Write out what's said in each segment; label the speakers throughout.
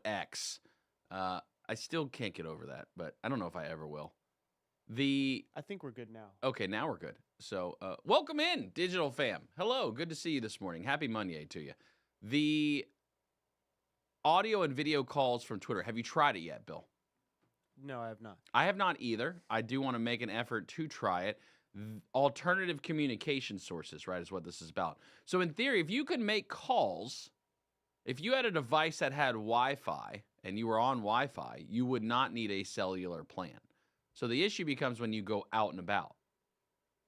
Speaker 1: X. I still can't get over that, but I don't know if I ever will.
Speaker 2: I think we're good now.
Speaker 1: Okay, now we're good. So, welcome in, Digital Fam. Hello, good to see you this morning. Happy Monday to you. The audio and video calls from Twitter, have you tried it yet, Bill?
Speaker 2: No, I have not.
Speaker 1: I have not either. I do want to make an effort to try it. Alternative communication sources, right, is what this is about. So, in theory, if you could make calls, if you had a device that had Wi-Fi and you were on Wi-Fi, you would not need a cellular plan. So the issue becomes when you go out and about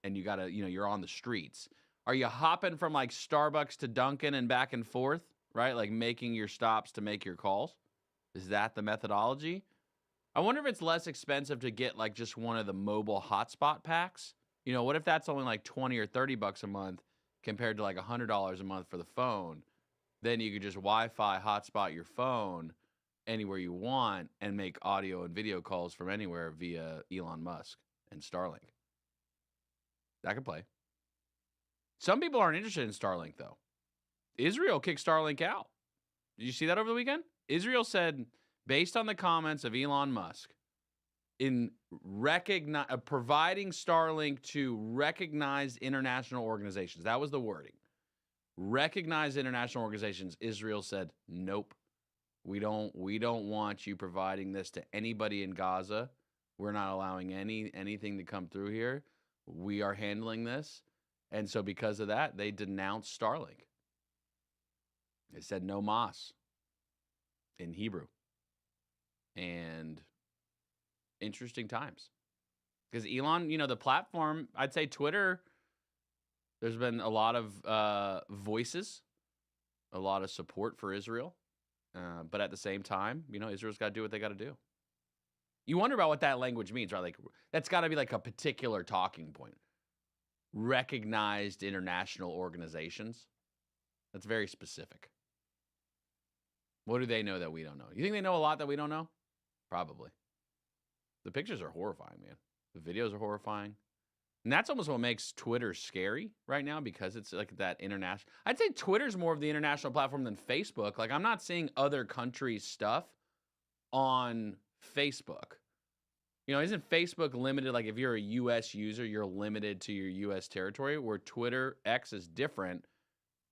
Speaker 1: and you gotta, you're on the streets. Are you hopping from like Starbucks to Dunkin' and back and forth, right? Like making your stops to make your calls? Is that the methodology? I wonder if it's less expensive to get like just one of the mobile hotspot packs. What if that's only like 20 or 30 bucks a month compared to like $100 a month for the phone? Then you could just Wi-Fi hotspot your phone anywhere you want and make audio and video calls from anywhere via Elon Musk and Starlink. That could play. Some people aren't interested in Starlink, though. Israel kicked Starlink out. Did you see that over the weekend? Israel said, based on the comments of Elon Musk, in providing Starlink to recognized international organizations, that was the wording. Recognized international organizations, Israel said, nope. We don't want you providing this to anybody in Gaza. We're not allowing anything to come through here. We are handling this. And so because of that, they denounced Starlink. They said no mas in Hebrew. And interesting times. Because Elon, the platform, I'd say Twitter, there's been a lot of voices, a lot of support for Israel. But at the same time, Israel's got to do what they got to do. You wonder about what that language means, right? Like, that's got to be like a particular talking point. Recognized international organizations. That's very specific. What do they know that we don't know? You think they know a lot that we don't know? Probably. The pictures are horrifying, man. The videos are horrifying. And that's almost what makes Twitter scary right now, because it's like that international. I'd say Twitter's more of the international platform than Facebook. Like, I'm not seeing other countries' stuff on Facebook. Isn't Facebook limited? Like, if you're a U.S. user, you're limited to your U.S. territory, where Twitter X is different.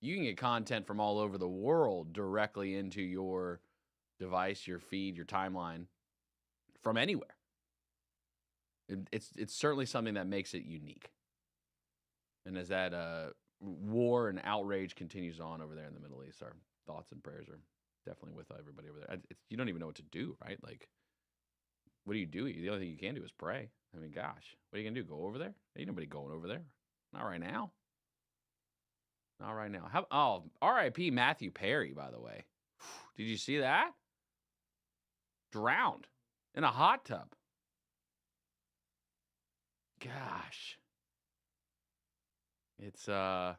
Speaker 1: You can get content from all over the world directly into your device, your feed, your timeline from anywhere. It's certainly something that makes it unique. And as that war and outrage continues on over there in the Middle East, our thoughts and prayers are definitely with everybody over there. You don't even know what to do, right? Like, what do you do? The only thing you can do is pray. I mean, gosh, what are you going to do? Go over there? Ain't nobody going over there. Not right now. Not right now. R.I.P. Matthew Perry, by the way. Did you see that? Drowned in a hot tub. Gosh. It's one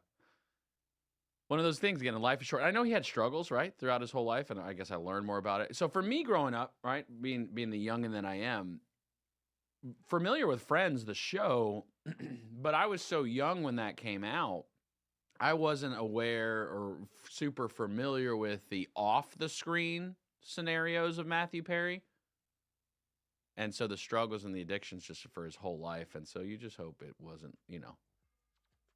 Speaker 1: of those things, again, life is short. I know he had struggles, right, throughout his whole life, and I guess I learned more about it. So for me growing up, right, being the youngin' that I am, familiar with Friends, the show, but I was so young when that came out, I wasn't aware or super familiar with the off-the-screen scenarios of Matthew Perry. And so the struggles and the addictions just for his whole life. And so you just hope it wasn't,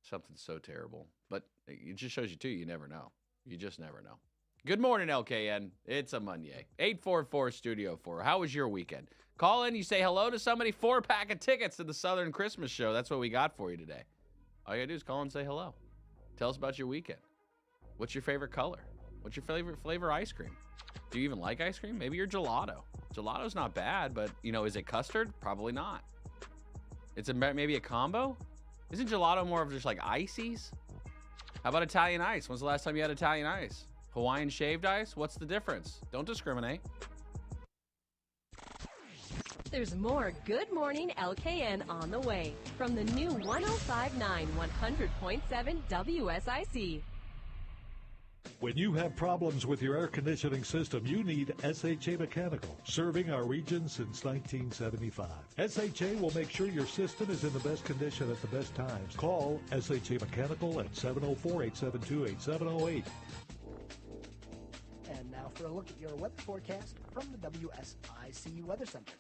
Speaker 1: something so terrible. But it just shows you, too, you never know. You just never know. Good morning, LKN. It's a Monday. 844-STUDIO-4. How was your weekend? Call in, you say hello to somebody, 4-pack of tickets to the Southern Christmas Show. That's what we got for you today. All you got to do is call and say hello. Tell us about your weekend. What's your favorite color? What's your favorite flavor ice cream? Do you even like ice cream? Maybe you're gelato. Gelato's not bad, but, is it custard? Probably not. It's maybe a combo? Isn't gelato more of just like ices? How about Italian ice? When's the last time you had Italian ice? Hawaiian shaved ice? What's the difference? Don't discriminate.
Speaker 3: There's more Good Morning LKN on the way from the new 105.9 100.7 WSIC.
Speaker 4: When you have problems with your air conditioning system, you need SHA Mechanical, serving our region since 1975. SHA will make sure your system is in the best condition at the best times. Call SHA Mechanical at 704-872-8708.
Speaker 2: And now for
Speaker 5: for a look at your weather forecast from the WSIC Weather Center.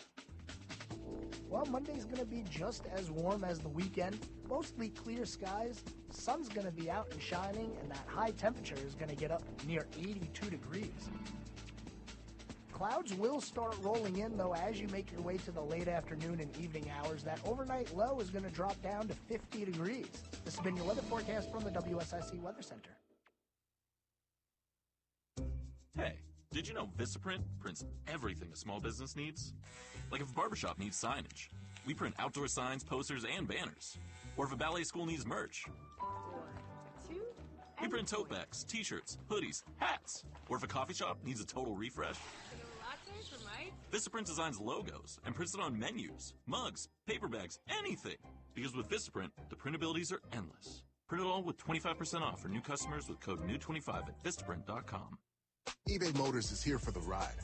Speaker 5: Well, Monday's going to be just as warm as the weekend. Mostly clear skies. Sun's going to be out and shining, and that high temperature is going to get up near 82 degrees. Clouds will start rolling in, though, as you make your way to the late afternoon and evening hours. That overnight low is going to drop down to 50 degrees. This has been your weather forecast from the WSIC Weather Center.
Speaker 6: Hey, did you know Vistaprint prints everything a small business needs? Like if a barbershop needs signage, we print outdoor signs, posters, and banners. Or if a ballet school needs merch, we print tote bags, t-shirts, hoodies, hats. Or if a coffee shop needs a total refresh, Vistaprint designs logos and prints it on menus, mugs, paper bags, anything. Because with Vistaprint, the printabilities are endless. Print it all with 25% off for new customers with code NEW25 at Vistaprint.com.
Speaker 7: eBay Motors is here for the ride.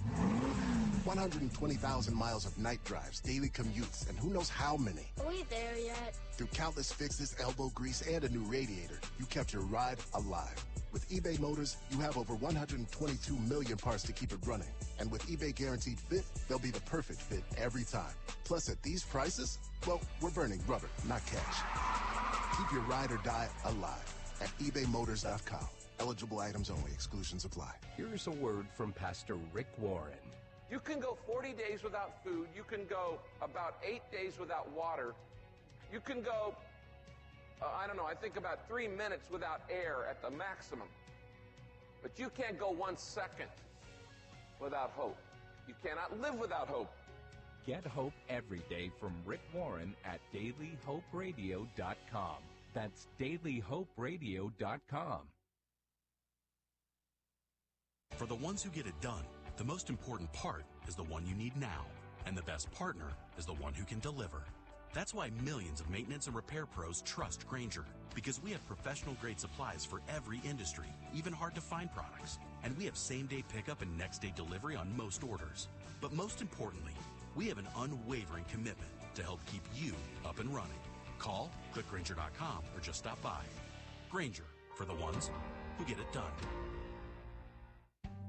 Speaker 7: 120,000 miles of night drives, daily commutes, and who knows how many.
Speaker 8: Are we there yet?
Speaker 7: Through countless fixes, elbow grease, and a new radiator, you kept your ride alive. With eBay Motors, you have over 122 million parts to keep it running. And with eBay Guaranteed Fit, they'll be the perfect fit every time. Plus, at these prices, well, we're burning rubber, not cash. Keep your ride or die alive at ebaymotors.com. Eligible items only. Exclusions apply.
Speaker 9: Here's a word from Pastor Rick Warren.
Speaker 10: You can go 40 days without food. You can go about 8 days without water. You can go, I think about 3 minutes without air at the maximum. But you can't go 1 second without hope. You cannot live without hope.
Speaker 9: Get hope every day from Rick Warren at dailyhoperadio.com. That's dailyhoperadio.com.
Speaker 11: For the ones who get it done, the most important part is the one you need now, and the best partner is the one who can deliver. That's why millions of maintenance and repair pros trust Grainger, because we have professional-grade supplies for every industry, even hard-to-find products. And we have same-day pickup and next-day delivery on most orders. But most importantly, we have an unwavering commitment to help keep you up and running. Call, click Grainger.com, or just stop by. Grainger, for the ones who get it done.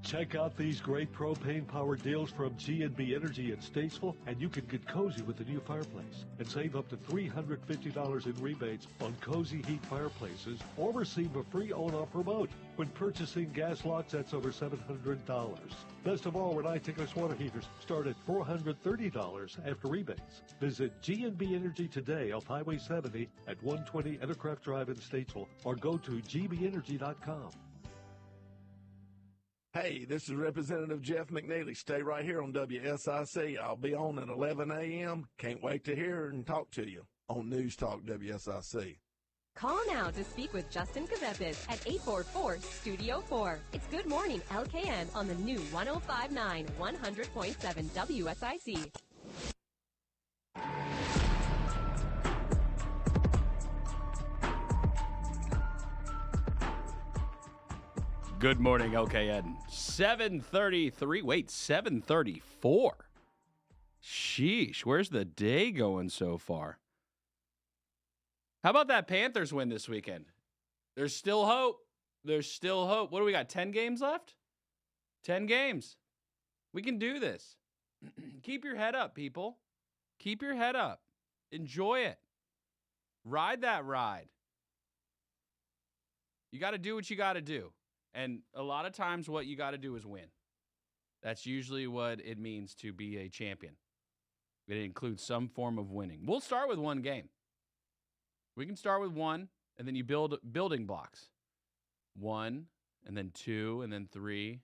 Speaker 4: Check out these great propane-powered deals from G&B Energy in Statesville, and you can get cozy with the new fireplace and save up to $350 in rebates on Cozy Heat fireplaces or receive a free on-off remote when purchasing gas lock sets over $700. Best of all, Renai Tickless water heaters start at $430 after rebates. Visit G&B Energy today off Highway 70 at 120 Entercraft Drive in Statesville or go to gbenergy.com.
Speaker 12: Hey, this is Representative Jeff McNeely. Stay right here on WSIC. I'll be on at 11 a.m. Can't wait to hear and talk to you on News Talk WSIC.
Speaker 3: Call now to speak with Justin Ckezepis at 844-STUDIO-4. It's Good Morning LKN on the new 105.9, 100.7 WSIC.
Speaker 1: Good morning, LKN. 7:33. Wait, 7:34. Sheesh, where's the day going so far? How about that Panthers win this weekend? There's still hope. There's still hope. What do we got, 10 games left? 10 games. We can do this. Keep your head up, people. Keep your head up. Enjoy it. Ride that ride. You got to do what you got to do. And a lot of times what you got to do is win. That's usually what it means to be a champion. It includes some form of winning. We'll start with one game. We can start with one, and then you build building blocks. 1, and then 2, and then 3.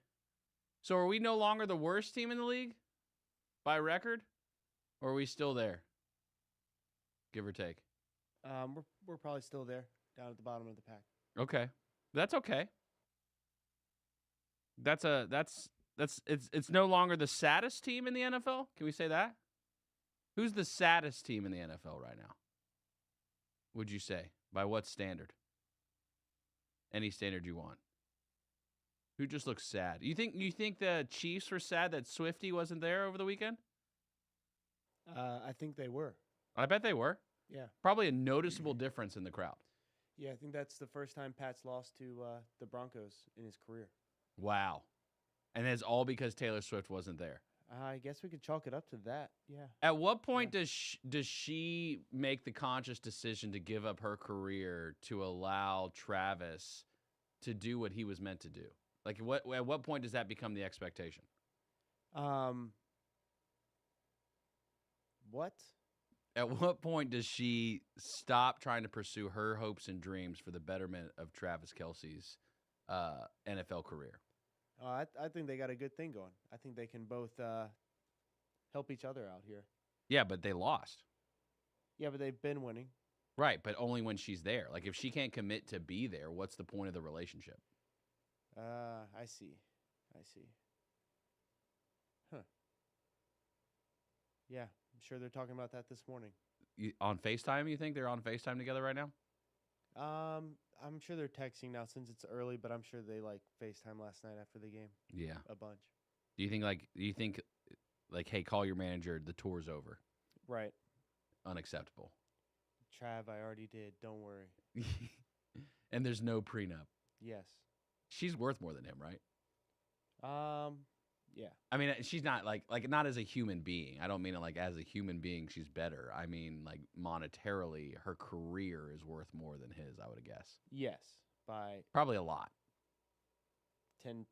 Speaker 1: So are we no longer the worst team in the league by record? Or are we still there? Give or take.
Speaker 2: We're probably still there, down at the bottom of the pack.
Speaker 1: Okay. That's okay. It's no longer the saddest team in the NFL. Can we say that? Who's the saddest team in the NFL right now? Would you say? By what standard? Any standard you want. Who just looks sad? You think the Chiefs were sad that Swifty wasn't there over the weekend?
Speaker 2: I think they were.
Speaker 1: I bet they were.
Speaker 2: Yeah.
Speaker 1: Probably a noticeable difference in the crowd.
Speaker 2: Yeah, I think that's the first time Pat's lost to the Broncos in his career.
Speaker 1: Wow. And it's all because Taylor Swift wasn't there.
Speaker 2: I guess we could chalk it up to that. Yeah.
Speaker 1: At what point does she make the conscious decision to give up her career to allow Travis to do what he was meant to do? Like, at what point does that become the expectation?
Speaker 2: What?
Speaker 1: At what point does she stop trying to pursue her hopes and dreams for the betterment of Travis Kelce's NFL career?
Speaker 2: I think they got a good thing going. I think they can both help each other out here.
Speaker 1: Yeah, but they lost.
Speaker 2: Yeah, but they've been winning.
Speaker 1: Right, but only when she's there. Like, if she can't commit to be there, what's the point of the relationship?
Speaker 2: I see. Huh. Yeah, I'm sure they're talking about that this morning.
Speaker 1: On FaceTime, you think they're on FaceTime together right now?
Speaker 2: I'm sure they're texting now since it's early, but I'm sure they FaceTime last night after the game.
Speaker 1: Yeah.
Speaker 2: A bunch.
Speaker 1: Do you think hey, call your manager, the tour's over?
Speaker 2: Right.
Speaker 1: Unacceptable.
Speaker 2: Trav, I already did. Don't worry.
Speaker 1: And there's no prenup.
Speaker 2: Yes.
Speaker 1: She's worth more than him, right?
Speaker 2: Yeah.
Speaker 1: I mean, she's not like not as a human being. I don't mean it as a human being she's better. I mean, monetarily, her career is worth more than his, I would guess.
Speaker 2: Yes, by
Speaker 1: probably a lot.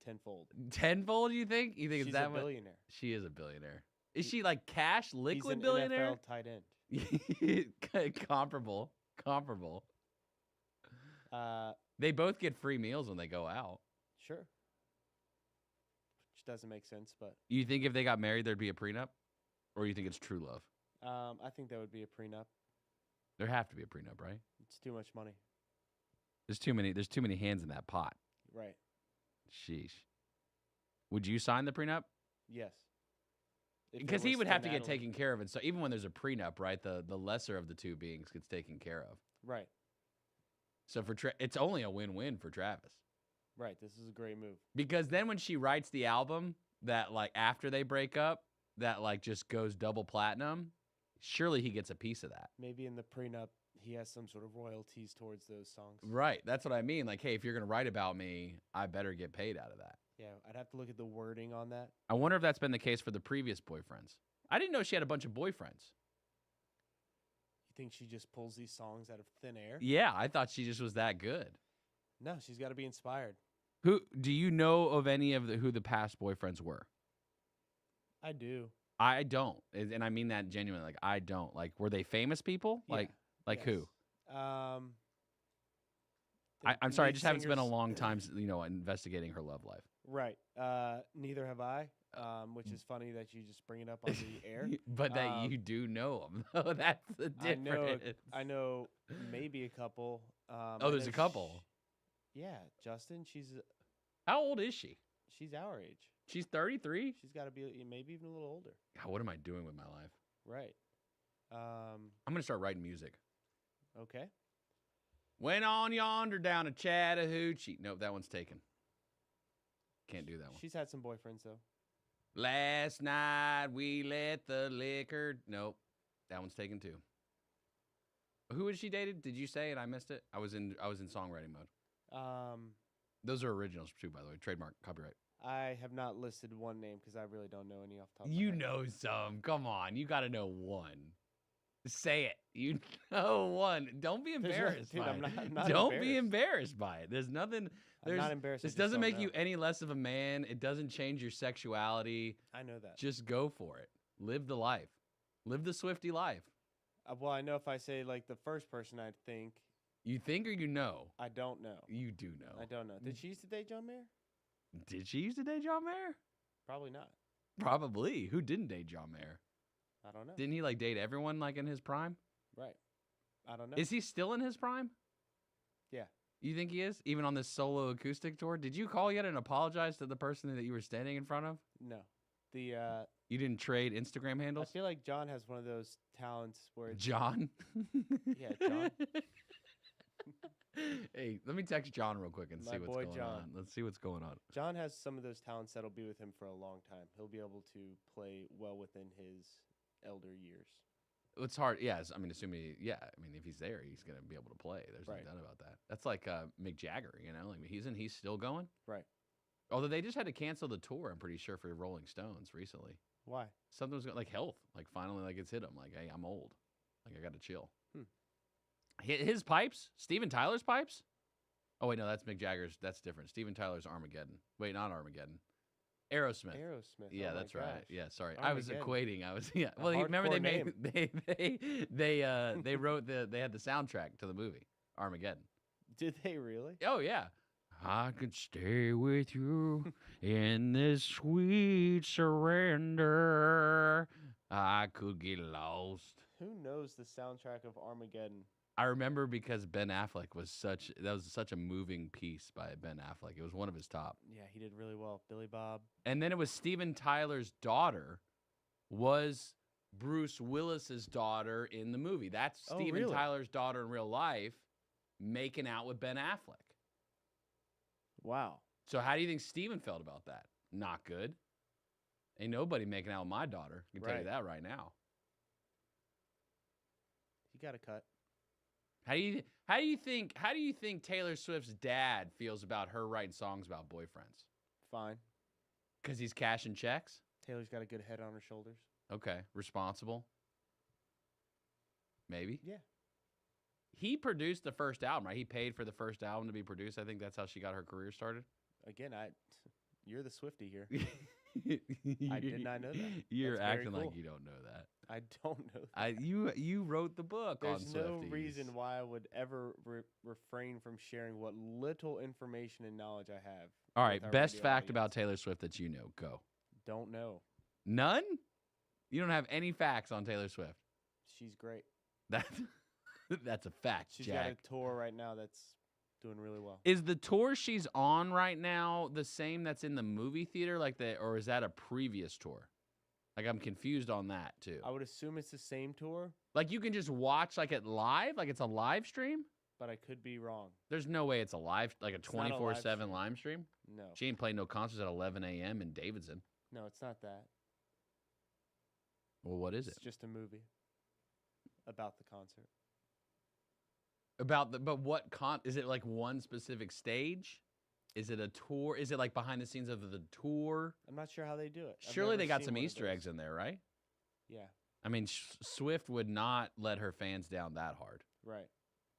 Speaker 2: Tenfold.
Speaker 1: Tenfold, you think? You think
Speaker 2: she's
Speaker 1: it's that
Speaker 2: a billionaire?
Speaker 1: She is a billionaire. Is she cash liquid
Speaker 2: he's an
Speaker 1: billionaire?
Speaker 2: NFL tight end.
Speaker 1: Comparable. They both get free meals when they go out.
Speaker 2: Sure. Which doesn't make sense, but
Speaker 1: You think if they got married, there'd be a prenup? Or you think it's true love?
Speaker 2: I think that would be a prenup.
Speaker 1: There have to be a prenup, right?
Speaker 2: It's too much money.
Speaker 1: There's too many hands in that pot.
Speaker 2: Right.
Speaker 1: Sheesh. Would you sign the prenup?
Speaker 2: Yes.
Speaker 1: Because he would have to get taken care of. And so even when there's a prenup, right, the lesser of the two beings gets taken care of.
Speaker 2: Right.
Speaker 1: So it's only a win-win for Travis.
Speaker 2: Right. This is a great move.
Speaker 1: Because then when she writes the album that after they break up, that just goes double platinum, surely he gets a piece of that.
Speaker 2: Maybe in the prenup, he has some sort of royalties towards those songs.
Speaker 1: Right. That's what I mean. Hey, if you're going to write about me, I better get paid out of that.
Speaker 2: Yeah, I'd have to look at the wording on that.
Speaker 1: I wonder if that's been the case for the previous boyfriends. I didn't know she had a bunch of boyfriends.
Speaker 2: You think she just pulls these songs out of thin air?
Speaker 1: Yeah, I thought she just was that good.
Speaker 2: No, she's got to be inspired.
Speaker 1: Who do you know of any of who the past boyfriends were?
Speaker 2: I do.
Speaker 1: I don't, and I mean that genuinely. I don't. Were they famous people?
Speaker 2: Yeah.
Speaker 1: Yes. Who?
Speaker 2: I'm
Speaker 1: I'm sorry, I just haven't spent a long time, investigating her love life.
Speaker 2: Right. Neither have I. Which is funny that you just bring it up on the air.
Speaker 1: But that you do know them. Oh, that's the difference.
Speaker 2: I know maybe a couple.
Speaker 1: There's a couple.
Speaker 2: Yeah, Justin.
Speaker 1: How old is she?
Speaker 2: She's our age.
Speaker 1: She's 33?
Speaker 2: She's got to be maybe even a little older.
Speaker 1: God, what am I doing with my life?
Speaker 2: Right.
Speaker 1: I'm going to start writing music.
Speaker 2: Okay.
Speaker 1: Went on yonder down to Chattahoochee. Nope, that one's taken. Can't do that one.
Speaker 2: She's had some boyfriends, though.
Speaker 1: Last night we let the liquor. Nope, that one's taken too. Who was she dated? Did you say? And I missed it. I was in songwriting mode. Those are originals too, by the way. Trademark, copyright.
Speaker 2: I have not listed one name because I really don't know any off the top.
Speaker 1: You know some. Come on, you got to know one. Say it. You know one. Don't be embarrassed by it. Don't be embarrassed by it. There's nothing.
Speaker 2: I'm not embarrassed.
Speaker 1: This doesn't make you any less of a man. It doesn't change your sexuality.
Speaker 2: I know that.
Speaker 1: Just go for it. Live the life. Live the Swiftie life.
Speaker 2: Well, I know if I say the first person I'd think.
Speaker 1: You think or you know?
Speaker 2: I don't know.
Speaker 1: You do know.
Speaker 2: I don't know. Did she used to date John Mayer?
Speaker 1: Did she used to date John Mayer?
Speaker 2: Probably not.
Speaker 1: Probably. Who didn't date John Mayer?
Speaker 2: I don't know.
Speaker 1: Didn't he date everyone in his prime?
Speaker 2: Right. I don't know.
Speaker 1: Is he still in his prime?
Speaker 2: Yeah.
Speaker 1: You think he is? Even on this solo acoustic tour? Did you call yet and apologize to the person that you were standing in front of?
Speaker 2: No.
Speaker 1: You didn't trade Instagram handles?
Speaker 2: I feel like John has one of those talents where it's...
Speaker 1: John?
Speaker 2: Yeah, John.
Speaker 1: Hey, let me text John real quick and see what's going on. Let's see what's going on.
Speaker 2: John has some of those talents that'll be with him for a long time. He'll be able to play well within his elder years.
Speaker 1: It's hard. Yes. I mean, assuming, if he's there, he's going to be able to play. There's no doubt about that. That's like Mick Jagger, he's still going.
Speaker 2: Right.
Speaker 1: Although they just had to cancel the tour, I'm pretty sure, for Rolling Stones recently.
Speaker 2: Why?
Speaker 1: Something was like health. Like finally, like it's hit him. Like, hey, I'm old. Like I got to chill. His pipes, Steven Tyler's pipes. Oh wait, no, that's Mick Jagger's. That's different. Steven Tyler's Armageddon. Wait, not Armageddon. Aerosmith.
Speaker 2: Aerosmith.
Speaker 1: Yeah,
Speaker 2: oh my
Speaker 1: that's right.
Speaker 2: gosh.
Speaker 1: Yeah, sorry. I
Speaker 2: Armageddon.
Speaker 1: was equating. I was yeah.
Speaker 2: A
Speaker 1: Well, remember they
Speaker 2: hardcore
Speaker 1: made they wrote they had the soundtrack to the movie Armageddon.
Speaker 2: Did they really?
Speaker 1: Oh yeah. I could stay with you in this sweet surrender. I could get lost.
Speaker 2: Who knows the soundtrack of Armageddon?
Speaker 1: I remember because Ben Affleck was such a moving piece by Ben Affleck. It was one of his top.
Speaker 2: Yeah, he did really well. Billy Bob.
Speaker 1: And then it was Steven Tyler's daughter was Bruce Willis's daughter in the movie. That's
Speaker 2: Oh,
Speaker 1: Steven
Speaker 2: really?
Speaker 1: Tyler's daughter in real life making out with Ben Affleck.
Speaker 2: Wow.
Speaker 1: So how do you think Steven felt about that? Not good. Ain't nobody making out with my daughter. I can tell you
Speaker 2: Right.
Speaker 1: that right now.
Speaker 2: He got a cut.
Speaker 1: How do you think Taylor Swift's dad feels about her writing songs about boyfriends?
Speaker 2: Fine.
Speaker 1: Because he's cashing checks?
Speaker 2: Taylor's got a good head on her shoulders.
Speaker 1: Okay. Responsible? Maybe?
Speaker 2: Yeah.
Speaker 1: He produced the first album, right? He paid for the first album to be produced. I think that's how she got her career started.
Speaker 2: Again, you're the Swiftie here. I did not know that.
Speaker 1: You're
Speaker 2: That's very
Speaker 1: acting
Speaker 2: cool.
Speaker 1: like you don't know that.
Speaker 2: I don't know that.
Speaker 1: You wrote the book on
Speaker 2: There's no
Speaker 1: Swifties.
Speaker 2: reason why I would ever refrain from sharing what little information and knowledge I have.
Speaker 1: All right,
Speaker 2: with our
Speaker 1: best
Speaker 2: radio
Speaker 1: fact
Speaker 2: audience.
Speaker 1: about Taylor Swift that you know. Go.
Speaker 2: Don't know.
Speaker 1: None? You don't have any facts on Taylor Swift.
Speaker 2: She's great.
Speaker 1: That's a fact,
Speaker 2: She's
Speaker 1: Jack.
Speaker 2: got a tour right now that's doing really well.
Speaker 1: Is the tour she's on right now the same that's in the movie theater, or is that a previous tour? Like I'm confused on that too.
Speaker 2: I would assume it's the same tour,
Speaker 1: Like you can just watch like it live, like it's a live stream.
Speaker 2: but I could be wrong.
Speaker 1: There's no way it's a live, like a
Speaker 2: It's not a
Speaker 1: 24/7 live stream.
Speaker 2: No.
Speaker 1: She ain't playing no concerts at 11 a.m. in Davidson.
Speaker 2: No, it's not that.
Speaker 1: Well, what is
Speaker 2: It's
Speaker 1: it?
Speaker 2: just a movie about the concert.
Speaker 1: But what is it like one specific stage? Is it a tour? Is it like behind the scenes of the tour?
Speaker 2: I'm not sure how they do it. I've
Speaker 1: Surely
Speaker 2: never
Speaker 1: they got
Speaker 2: seen
Speaker 1: some
Speaker 2: one of
Speaker 1: Easter
Speaker 2: those.
Speaker 1: eggs in there, right?
Speaker 2: Yeah,
Speaker 1: I mean, Swift would not let her fans down that hard.
Speaker 2: right,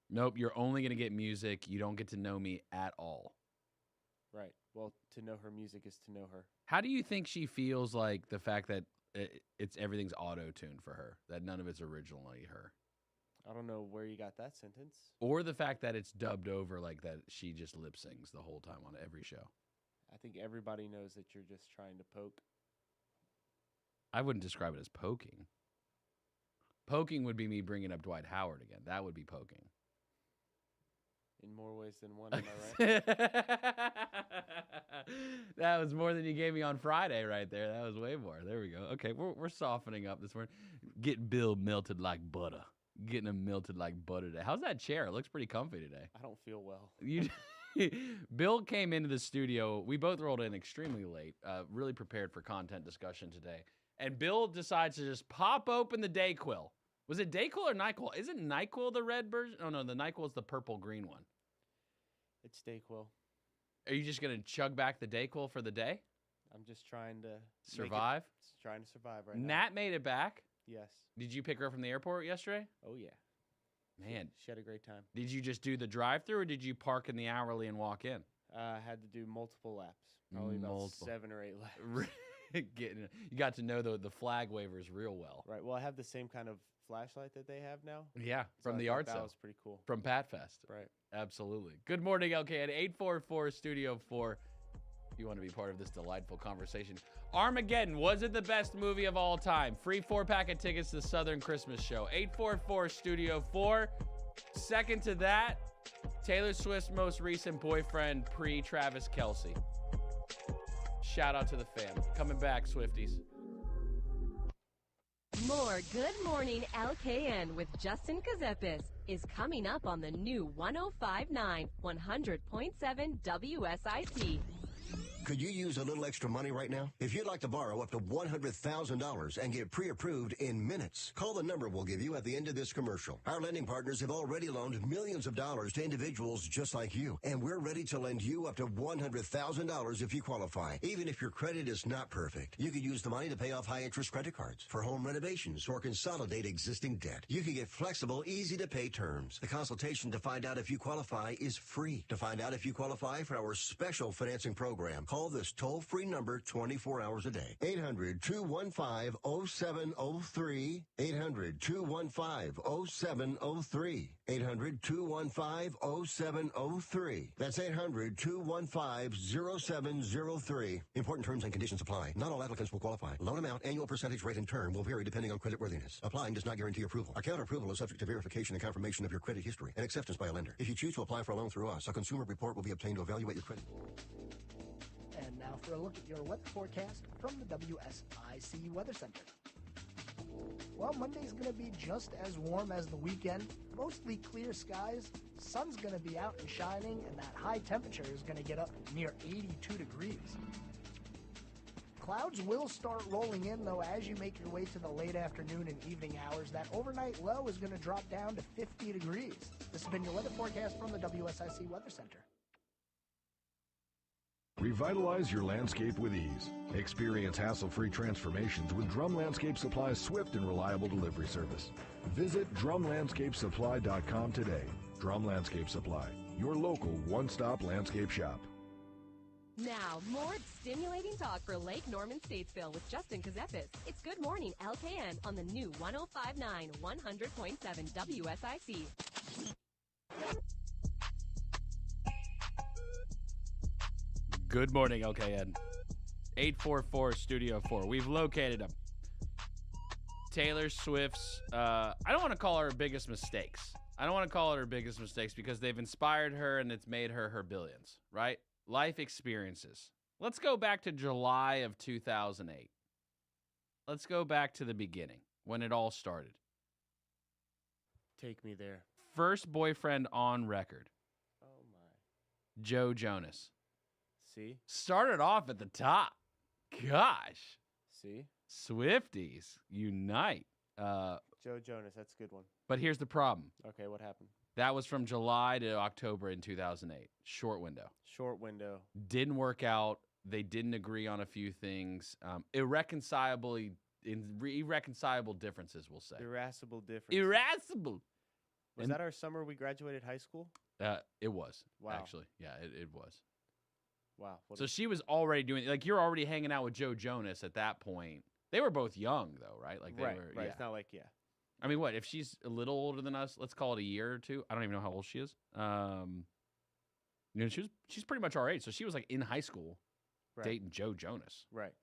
Speaker 1: Nope, you're only going to get music. You don't get to know me at all.
Speaker 2: right. Well, to know her music is to know her.
Speaker 1: How do you think she feels like the fact that everything's auto-tuned for her, that none of it's originally her?
Speaker 2: I don't know where you got that sentence.
Speaker 1: Or the fact that it's dubbed over like that she just lip syncs the whole time on every show?
Speaker 2: I think everybody knows that you're just trying to poke.
Speaker 1: I wouldn't describe it as poking. Poking would be me bringing up Dwight Howard again. That would be poking.
Speaker 2: In more ways than one, am I right?
Speaker 1: That was more than you gave me on Friday right there. That was way more. There we go. Okay, we're softening up this morning. Getting Bill melted like butter. Getting him melted like butter today. How's that chair? It looks pretty comfy today.
Speaker 2: I don't feel well.
Speaker 1: Bill came into the studio. We both rolled in extremely late, really prepared for content discussion today. And Bill decides to just pop open the DayQuil. Was it DayQuil or NyQuil? Isn't NyQuil the red version? Oh, no, the NyQuil is the purple-green one.
Speaker 2: It's DayQuil.
Speaker 1: Are you just going to chug back the DayQuil for the day?
Speaker 2: I'm just trying to
Speaker 1: Survive?
Speaker 2: Trying to survive right now.
Speaker 1: Nat made it back.
Speaker 2: Yes.
Speaker 1: Did you pick her up from the airport yesterday?
Speaker 2: Oh yeah.
Speaker 1: Man.
Speaker 2: She had a great time.
Speaker 1: Did you just do the drive-through or did you park in the hourly and walk in?
Speaker 2: I had to do multiple laps. Probably about
Speaker 1: Multiple.
Speaker 2: 7 or 8 laps.
Speaker 1: You got to know the flag waivers real well.
Speaker 2: Right. Well, I have the same kind of flashlight that they have now.
Speaker 1: Yeah,
Speaker 2: So
Speaker 1: from
Speaker 2: I
Speaker 1: the
Speaker 2: thought
Speaker 1: art
Speaker 2: that
Speaker 1: sale.
Speaker 2: was pretty cool.
Speaker 1: From Pat Fest.
Speaker 2: Right.
Speaker 1: Absolutely. Good morning, LKN. 844 Studio 4. If you want to be part of this delightful conversation. Armageddon, was it the best movie of all time? Free 4-pack of tickets to the Southern Christmas Show. 844 Studio 4. Second to that, Taylor Swift's most recent boyfriend, pre-Travis Kelce. Shout out to the fam. Coming back, Swifties.
Speaker 3: More Good Morning LKN with Justin Ckezepis is coming up on the new 105.9 100.7 WSIC.
Speaker 8: Could you use a little extra money right now? If you'd like to borrow up to $100,000 and get pre-approved in minutes, call the number we'll give you at the end of this commercial. Our lending partners have already loaned millions of dollars to individuals just like you, and we're ready to lend you up to $100,000 if you qualify. Even if your credit is not perfect, you could use the money to pay off high-interest credit cards, for home renovations, or consolidate existing debt. You can get flexible, easy-to-pay terms. The consultation to find out if you qualify is free. To find out if you qualify for our special financing program, call this toll-free number 24 hours a day. 800-215-0703. 800-215-0703. 800-215-0703. That's 800-215-0703. Important terms and conditions apply. Not all applicants will qualify. Loan amount, annual percentage rate, and term will vary depending on creditworthiness. Applying does not guarantee approval. Account approval is subject to verification and confirmation of your credit history and acceptance by a lender. If you choose to apply for a loan through us, a consumer report will be obtained to evaluate your credit.
Speaker 5: And now for a look at your weather forecast from the WSIC Weather Center. Well, Monday's going to be just as warm as the weekend. Mostly clear skies. Sun's going to be out and shining, and that high temperature is going to get up near 82 degrees. Clouds will start rolling in, though, as you make your way to the late afternoon and evening hours. That overnight low is going to drop down to 50 degrees. This has been your weather forecast from the WSIC Weather Center.
Speaker 13: Revitalize your landscape with ease. Experience hassle-free transformations with Drum Landscape Supply's swift and reliable delivery service. Visit drumlandscapesupply.com today. Drum Landscape Supply, your local one-stop landscape shop.
Speaker 3: Now, more stimulating talk for Lake Norman Statesville with Justin Ckezepis. It's Good Morning LKN on the new 105.9, 100.7 WSIC.
Speaker 1: Good morning, LKN. 844 Studio 4. We've located him. Taylor Swift's, I don't want to call her biggest mistakes. I don't want to call it her biggest mistakes because they've inspired her and it's made her billions, right? Life experiences. Let's go back to July of 2008. Let's go back to the beginning, when it all started.
Speaker 2: Take me there.
Speaker 1: First boyfriend on record.
Speaker 2: Oh, my.
Speaker 1: Joe Jonas.
Speaker 2: See?
Speaker 1: Started off at the top. Gosh.
Speaker 2: See?
Speaker 1: Swifties, unite.
Speaker 2: Joe Jonas, that's a good one.
Speaker 1: But here's the problem.
Speaker 2: Okay, what happened?
Speaker 1: That was from July to October in 2008. Short window.
Speaker 2: Short window.
Speaker 1: Didn't work out. They didn't agree on a few things. Irreconcilable differences, we'll say.
Speaker 2: Irascible differences.
Speaker 1: Irascible.
Speaker 2: Was that our summer we graduated high school?
Speaker 1: It was.
Speaker 2: Wow.
Speaker 1: Actually. Yeah, it was.
Speaker 2: Wow.
Speaker 1: So she was already doing, like, you're already hanging out with Joe Jonas at that point. They were both young, though, right? Like, they were.
Speaker 2: Right.
Speaker 1: Yeah.
Speaker 2: It's not like,
Speaker 1: I mean, what, if she's a little older than us, let's call it a year or two. I don't even know how old she is. She's pretty much our age. So she was like in high school dating Joe Jonas.
Speaker 2: Right.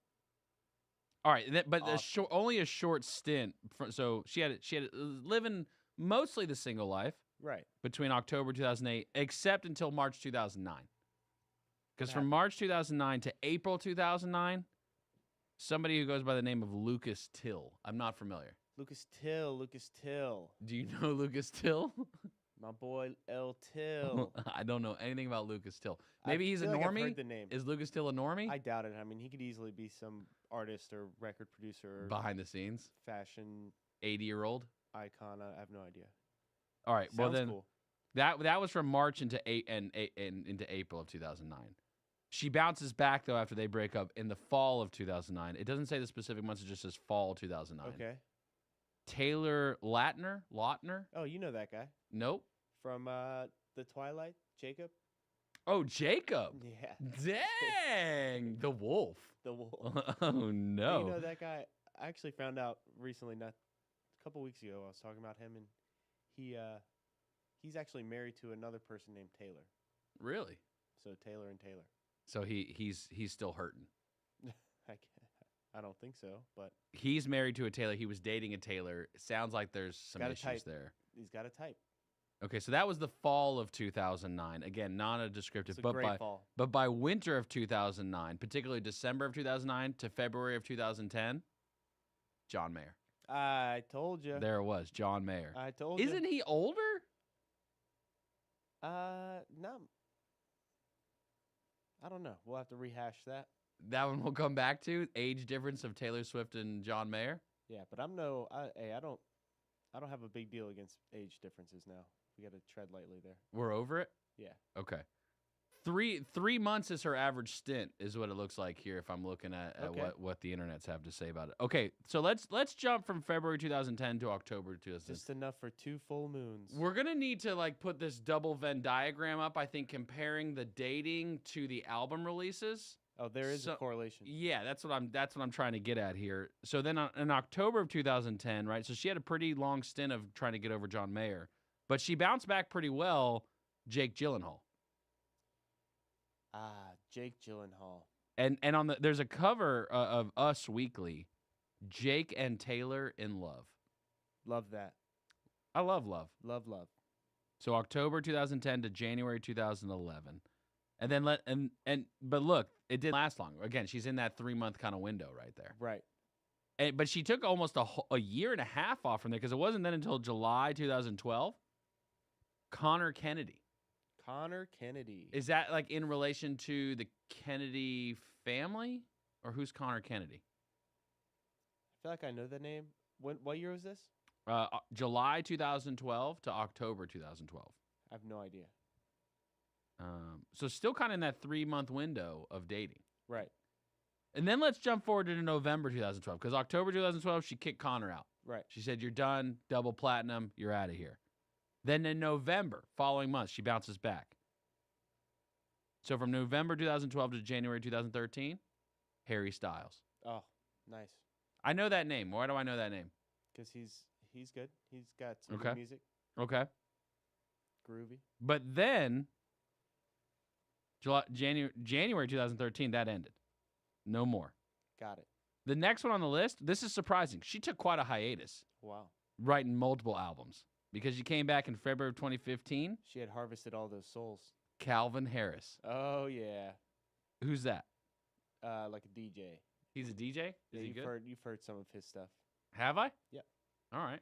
Speaker 1: All right, but only a short stint. So she had living mostly the single life.
Speaker 2: Right.
Speaker 1: Between October 2008, except until March 2009. Because from March 2009 to April 2009, somebody who goes by the name of Lucas Till. I'm not familiar.
Speaker 2: Lucas Till.
Speaker 1: Do you know Lucas Till?
Speaker 2: My boy L. Till.
Speaker 1: I don't know anything about Lucas Till. Maybe he's a
Speaker 2: like
Speaker 1: normie?
Speaker 2: I've heard the name.
Speaker 1: Is Lucas Till a normie?
Speaker 2: I doubt it. I mean, he could easily be some artist or record producer.
Speaker 1: Behind the scenes?
Speaker 2: Fashion.
Speaker 1: 80-year-old?
Speaker 2: Icon. I have no idea.
Speaker 1: All right. Well, then
Speaker 2: cool.
Speaker 1: that was from March into April of 2009. She bounces back, though, after they break up in the fall of 2009. It doesn't say the specific months. It just says fall 2009.
Speaker 2: Okay.
Speaker 1: Taylor Lautner?
Speaker 2: Oh, you know that guy.
Speaker 1: Nope.
Speaker 2: From The Twilight? Jacob?
Speaker 1: Oh, Jacob.
Speaker 2: Yeah.
Speaker 1: Dang. The wolf.
Speaker 2: The wolf.
Speaker 1: Oh, no.
Speaker 2: You know that guy? I actually found out recently, a couple weeks ago, I was talking about him, and he's actually married to another person named Taylor.
Speaker 1: Really?
Speaker 2: So Taylor and Taylor.
Speaker 1: So he's still hurting.
Speaker 2: I don't think so, but
Speaker 1: he's married to a Taylor. He was dating a Taylor. It sounds like there's some issues there.
Speaker 2: He's got a type.
Speaker 1: Okay, so that was the fall of 2009. Again, not a descriptive,
Speaker 2: It's a great fall.
Speaker 1: But by winter of 2009, particularly December of 2009 to February of 2010, John Mayer.
Speaker 2: I told you.
Speaker 1: There it was, John Mayer.
Speaker 2: I told you.
Speaker 1: Isn't he older?
Speaker 2: No. I don't know. We'll have to rehash that.
Speaker 1: That one we'll come back to. Age difference of Taylor Swift and John Mayer.
Speaker 2: Yeah, but I don't have a big deal against age differences now. We got to tread lightly there.
Speaker 1: We're over it?
Speaker 2: Yeah.
Speaker 1: Okay. 3 months is her average stint, is what it looks like here if I'm looking at what the internets have to say about it. Okay, so let's jump from February 2010 to October 2010.
Speaker 2: Just enough for 2 full moons.
Speaker 1: We're gonna need to like put this double Venn diagram up, I think, comparing the dating to the album releases.
Speaker 2: Oh, there is a correlation.
Speaker 1: Yeah, that's what I'm trying to get at here. So then in October of 2010, right? So she had a pretty long stint of trying to get over John Mayer, but she bounced back pretty well. Jake Gyllenhaal.
Speaker 2: Jake Gyllenhaal.
Speaker 1: And on there's a cover of Us Weekly, Jake and Taylor in love.
Speaker 2: Love that.
Speaker 1: I love love.
Speaker 2: Love.
Speaker 1: So October 2010 to January 2011. And then but look, it didn't last long. Again, she's in that 3-month kind of window right there.
Speaker 2: Right.
Speaker 1: But she took almost a year and a half off from there because it wasn't then until July 2012. Connor Kennedy. Is that like in relation to the Kennedy family? Or who's Connor Kennedy?
Speaker 2: I feel like I know the name. What year was this?
Speaker 1: July 2012 to October 2012.
Speaker 2: I have no idea.
Speaker 1: So still kind of in that 3-month window of dating.
Speaker 2: Right.
Speaker 1: And then let's jump forward to November 2012 because October 2012, she kicked Connor out.
Speaker 2: Right.
Speaker 1: She said, you're done, double platinum, you're out of here. Then in November, following month, she bounces back. So from November 2012 to January 2013, Harry Styles.
Speaker 2: Oh, nice.
Speaker 1: I know that name. Why do I know that name?
Speaker 2: Because he's good. He's got some good music.
Speaker 1: Okay.
Speaker 2: Groovy.
Speaker 1: But then, January 2013, that ended. No more.
Speaker 2: Got it.
Speaker 1: The next one on the list, this is surprising. She took quite a hiatus.
Speaker 2: Wow.
Speaker 1: Writing multiple albums. Because she came back in February of 2015.
Speaker 2: She had harvested all those souls.
Speaker 1: Calvin Harris.
Speaker 2: Oh, yeah.
Speaker 1: Who's that?
Speaker 2: Like a DJ.
Speaker 1: He's a DJ? Is he good?
Speaker 2: You've heard some of his stuff.
Speaker 1: Have I?
Speaker 2: Yep.
Speaker 1: All right.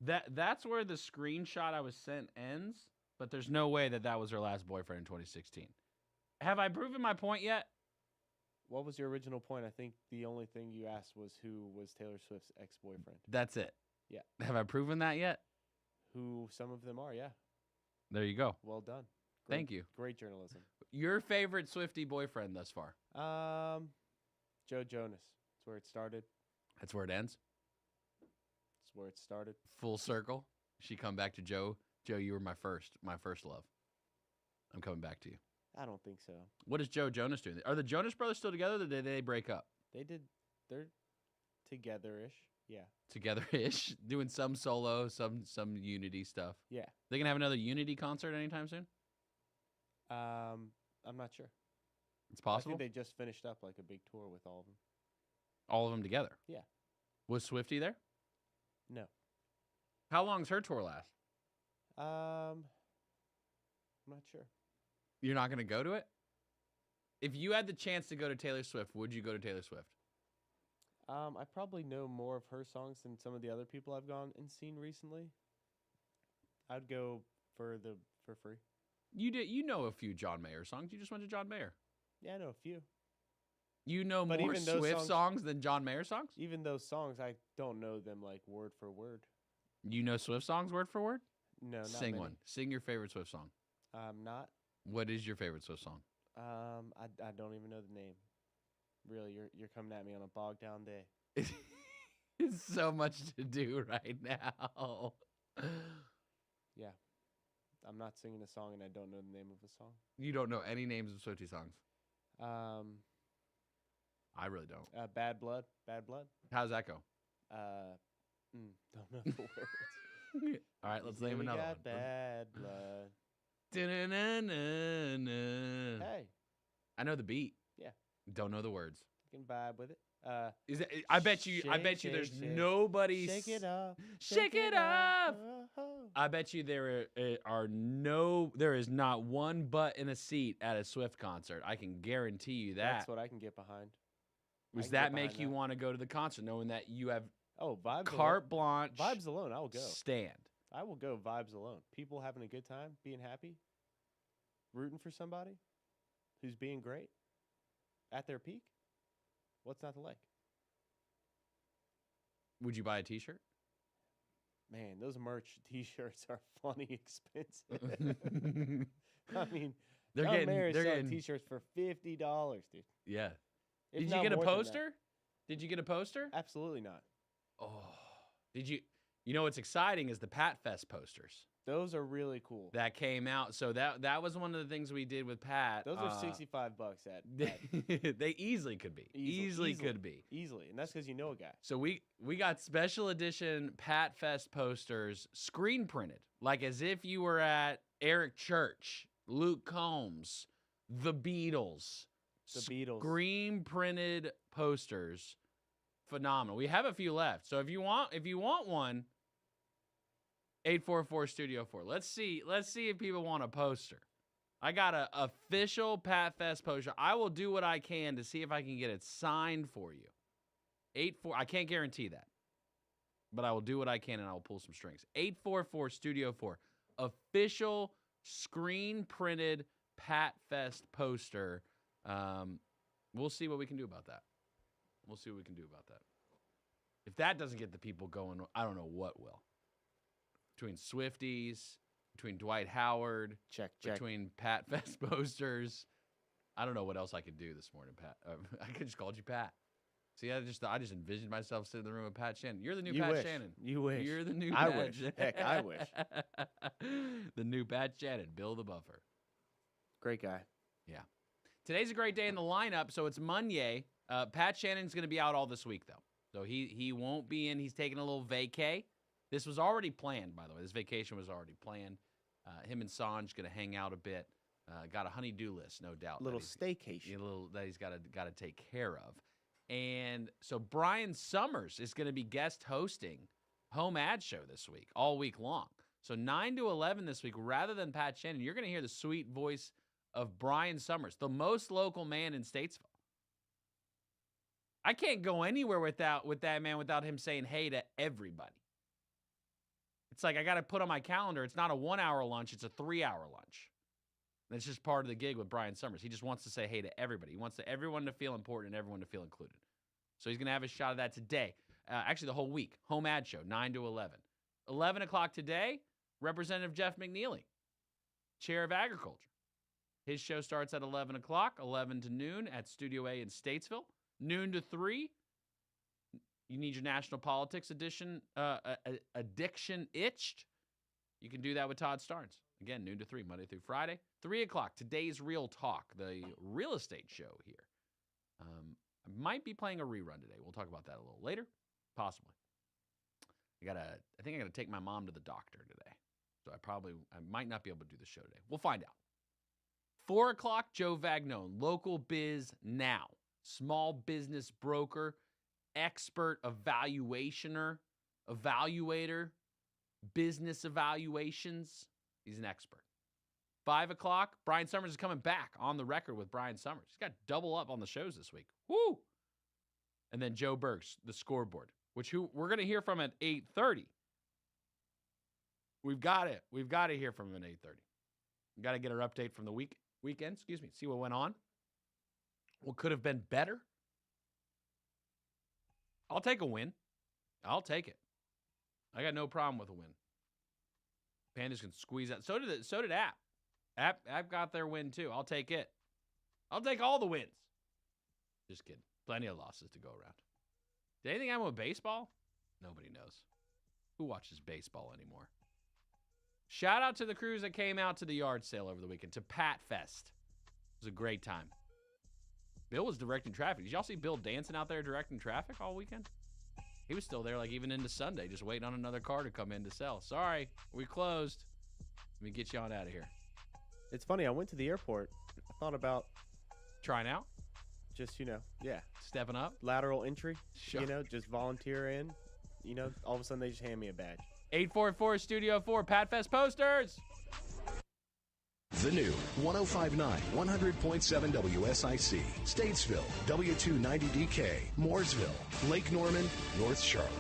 Speaker 1: That's where the screenshot I was sent ends, but there's no way that was her last boyfriend in 2016. Have I proven my point yet?
Speaker 2: What was your original point? I think the only thing you asked was who was Taylor Swift's ex-boyfriend.
Speaker 1: That's it.
Speaker 2: Yeah.
Speaker 1: Have I proven that yet?
Speaker 2: Who some of them are, yeah.
Speaker 1: There you go.
Speaker 2: Well done.
Speaker 1: Thank you.
Speaker 2: Great journalism.
Speaker 1: Your favorite Swiftie boyfriend thus far?
Speaker 2: Joe Jonas. That's where it started.
Speaker 1: That's where it ends?
Speaker 2: That's where it started.
Speaker 1: Full circle? She come back to Joe? Joe, you were my first love. I'm coming back to you.
Speaker 2: I don't think so.
Speaker 1: What is Joe Jonas doing? Are the Jonas Brothers still together, or did they break up?
Speaker 2: They're together-ish. Yeah.
Speaker 1: Together-ish? Doing some solo, some Unity stuff.
Speaker 2: Yeah.
Speaker 1: They gonna have another Unity concert anytime soon?
Speaker 2: I'm not sure.
Speaker 1: It's possible?
Speaker 2: I think they just finished up like a big tour with all of them.
Speaker 1: All of them together?
Speaker 2: Yeah.
Speaker 1: Was Swiftie there?
Speaker 2: No.
Speaker 1: How long's her tour last?
Speaker 2: I'm not sure.
Speaker 1: You're not gonna go to it? If you had the chance to go to Taylor Swift, would you go to Taylor Swift?
Speaker 2: I probably know more of her songs than some of the other people I've gone and seen recently. I'd go for free.
Speaker 1: You know a few John Mayer songs. You just went to John Mayer.
Speaker 2: Yeah, I know a few.
Speaker 1: You know
Speaker 2: But
Speaker 1: more
Speaker 2: even those
Speaker 1: Swift songs than John Mayer songs?
Speaker 2: Even those songs, I don't know them like word for word.
Speaker 1: You know Swift songs word for word?
Speaker 2: No, not
Speaker 1: Sing
Speaker 2: many.
Speaker 1: one. Sing your favorite Swift song.
Speaker 2: Not.
Speaker 1: What is your favorite Swift song?
Speaker 2: I don't even know the name. Really, you're coming at me on a bogged down day.
Speaker 1: It's so much to do right now.
Speaker 2: Yeah. I'm not singing a song and I don't know the name of a song.
Speaker 1: You don't know any names of Swiftie songs? I really don't.
Speaker 2: Bad Blood. Bad Blood.
Speaker 1: How's that go?
Speaker 2: Don't know the words.
Speaker 1: All right, let's name another one.
Speaker 2: Bad Blood. Hey.
Speaker 1: I know the beat.
Speaker 2: Yeah.
Speaker 1: Don't know the words.
Speaker 2: You can vibe with it.
Speaker 1: Is it? I bet you there's nobody.
Speaker 2: Shake it up.
Speaker 1: Shake it up. I bet you there is not one butt in a seat at a Swift concert. I can guarantee you that.
Speaker 2: That's what I can get behind.
Speaker 1: Does that make you want to go to the concert knowing that you have
Speaker 2: vibes
Speaker 1: carte blanche?
Speaker 2: Vibes alone, I will go.
Speaker 1: Stand.
Speaker 2: I will go vibes alone. People having a good time, being happy, rooting for somebody. who's being great at their peak. What's not to like?
Speaker 1: Would you buy a T-shirt?
Speaker 2: Man, those merch T-shirts are funny expensive. I mean,
Speaker 1: they're
Speaker 2: John Mayer is selling
Speaker 1: getting
Speaker 2: T-shirts for $50, dude.
Speaker 1: Yeah.
Speaker 2: If
Speaker 1: Did you
Speaker 2: not
Speaker 1: get a
Speaker 2: more than that.
Speaker 1: poster? Did you get a poster?
Speaker 2: Absolutely not.
Speaker 1: Oh, did you? You know what's exciting is the Pat Fest posters
Speaker 2: Those are really cool.
Speaker 1: that came out. So that was one of the things we did with Pat.
Speaker 2: Those are $65 at
Speaker 1: they easily could be. Easily could be.
Speaker 2: Easily, and that's because you know a guy.
Speaker 1: So we got special edition Pat Fest posters screen printed, like as if you were at Eric Church, Luke Combs, the Beatles.
Speaker 2: The Beatles.
Speaker 1: Screen printed posters. Phenomenal. We have a few left. So if you want one, 844 Studio 4. Let's see if people want a poster. I got a official Pat Fest poster. I will do what I can to see if I can get it signed for you. 84. I can't guarantee that, but I will do what I can and I will pull some strings. 844 Studio 4. Official screen printed Pat Fest poster. We'll see what we can do about that. We'll see what we can do about that. If that doesn't get the people going, I don't know what will. Between Swifties, between Dwight Howard,
Speaker 2: check.
Speaker 1: between Pat Fest posters, I don't know what else I could do this morning, Pat. I could just called you Pat. See, I just envisioned myself sitting in the room with Pat Shannon. You're the new Pat Shannon.
Speaker 2: You wish.
Speaker 1: You're the new
Speaker 2: I
Speaker 1: Pat
Speaker 2: wish. Heck, I wish.
Speaker 1: The new Pat Shannon, Bill the Buffer.
Speaker 2: Great guy.
Speaker 1: Yeah. Today's a great day in the lineup, so it's Monday. Pat Shannon's going to be out all this week, though. So he won't be in. He's taking a little vacay. This was already planned, by the way. This vacation was already planned. Him and Sanj going to hang out a bit. Got a honey-do list, no doubt.
Speaker 2: Little staycation.
Speaker 1: That he's got to take care of. And so Brian Summers is going to be guest hosting HomeAd show this week, all week long. So 9 to 11 this week, rather than Pat Shannon, you're going to hear the sweet voice of Brian Summers, the most local man in Statesville. I can't go anywhere with that man without him saying hey to everybody. It's like I got to put on my calendar. It's not a 1 hour lunch. It's a 3 hour lunch. That's just part of the gig with Brian Summers. He just wants to say hey to everybody. He wants everyone to feel important and everyone to feel included. So he's going to have a shot of that today. Actually, the whole week. HomeAd show, 9 to 11. 11 o'clock today, Representative Jeff McNeely, Chair of Agriculture. His show starts at 11 o'clock, 11 to noon at Studio A in Statesville. Noon to 3, you need your national politics addiction itched. You can do that with Todd Starnes. Again, noon to 3, Monday through Friday. 3 o'clock, today's Real Talk, the real estate show here. I might be playing a rerun today. We'll talk about that a little later, possibly. I think I got to take my mom to the doctor today. So I might not be able to do the show today. We'll find out. 4 o'clock, Joe Vagnone, Local Biz Now. Small business broker, expert evaluator, business evaluations. He's an expert. 5 o'clock, Brian Summers is coming back on the record with Brian Summers. He's got double up on the shows this week. Woo! And then Joe Bergs, the scoreboard, which we're going to hear from at 8:30. We've got to hear from him at 8:30. Got to get our update from the weekend, see what went on. What could have been better? I'll take a win. I'll take it. I got no problem with a win. Pandas can squeeze out. So did App. App got their win too. I'll take it. I'll take all the wins. Just kidding. Plenty of losses to go around. Did anything happen with baseball? Nobody knows. Who watches baseball anymore? Shout out to the crews that came out to the yard sale over the weekend, to Pat Fest. It was a great time. Bill was directing traffic. Did y'all see Bill dancing out there directing traffic all weekend? He was still there like even into Sunday, just waiting on another car to come in to sell. Sorry, we closed. Let me get you on out of here.
Speaker 2: It's funny. I went to the airport. I thought about
Speaker 1: trying out.
Speaker 2: Just,
Speaker 1: stepping up.
Speaker 2: Lateral entry.
Speaker 1: Sure.
Speaker 2: Just volunteer in. All of a sudden they just hand me a badge.
Speaker 1: 844 Studio 4 Pat Fest posters.
Speaker 14: The new 105.9, 100.7 WSIC, Statesville, W290DK, Mooresville, Lake Norman, North Charlotte.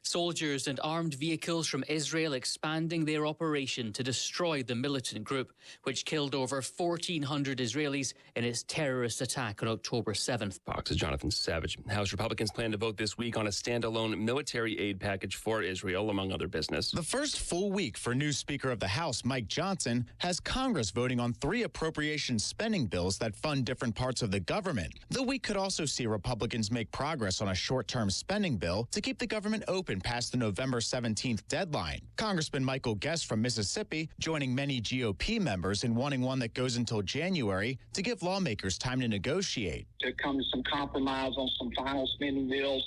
Speaker 15: Soldiers and armed vehicles from Israel expanding their operation to destroy the militant group, which killed over 1,400 Israelis in its terrorist attack on October 7th.
Speaker 16: Fox's Jonathan Savage. House Republicans plan to vote this week on a standalone military aid package for Israel, among other business.
Speaker 17: The first full week for new Speaker of the House, Mike Johnson, has Congress voting on 3 appropriation spending bills that fund different parts of the government. The week could also see Republicans make progress on a short-term spending bill to keep the government open past the November 17th deadline. Congressman Michael Guest from Mississippi joining many GOP members in wanting one that goes until January to give lawmakers time to negotiate.
Speaker 18: To come to some compromise on some final spending bills,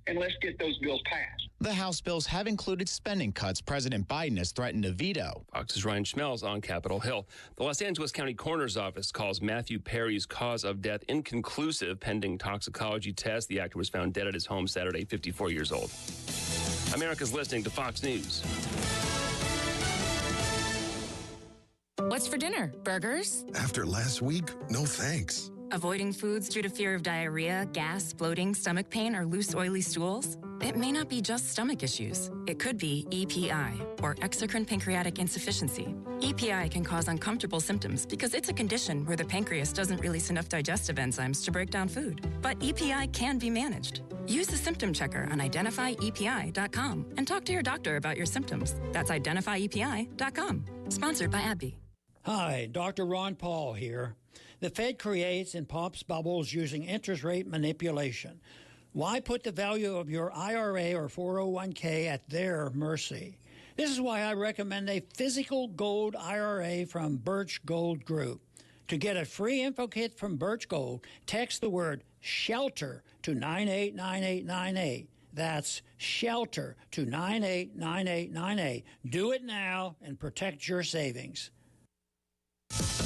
Speaker 18: and let's get those bills passed.
Speaker 17: The House bills have included spending cuts President Biden has threatened to veto.
Speaker 16: Fox's Ryan Schmelz on Capitol Hill. The Los Angeles County Coroner's Office calls Matthew Perry's cause of death inconclusive pending toxicology test. The actor was found dead at his home Saturday, 54 years old. America's listening to Fox News.
Speaker 19: What's for dinner? Burgers?
Speaker 20: After last week, no thanks.
Speaker 19: Avoiding foods due to fear of diarrhea, gas, bloating, stomach pain, or loose, oily stools? It may not be just stomach issues. It could be EPI, or exocrine pancreatic insufficiency. EPI can cause uncomfortable symptoms because it's a condition where the pancreas doesn't release enough digestive enzymes to break down food. But EPI can be managed. Use the symptom checker on identifyepi.com and talk to your doctor about your symptoms. That's identifyepi.com. Sponsored by AbbVie.
Speaker 21: Hi, Dr. Ron Paul here. The Fed creates and pops bubbles using interest rate manipulation. Why put the value of your IRA or 401k at their mercy? This is why I recommend a physical gold IRA from Birch Gold Group. To get a free info kit from Birch Gold, text the word SHELTER to 989898. That's SHELTER to 989898. Do it now and protect your savings.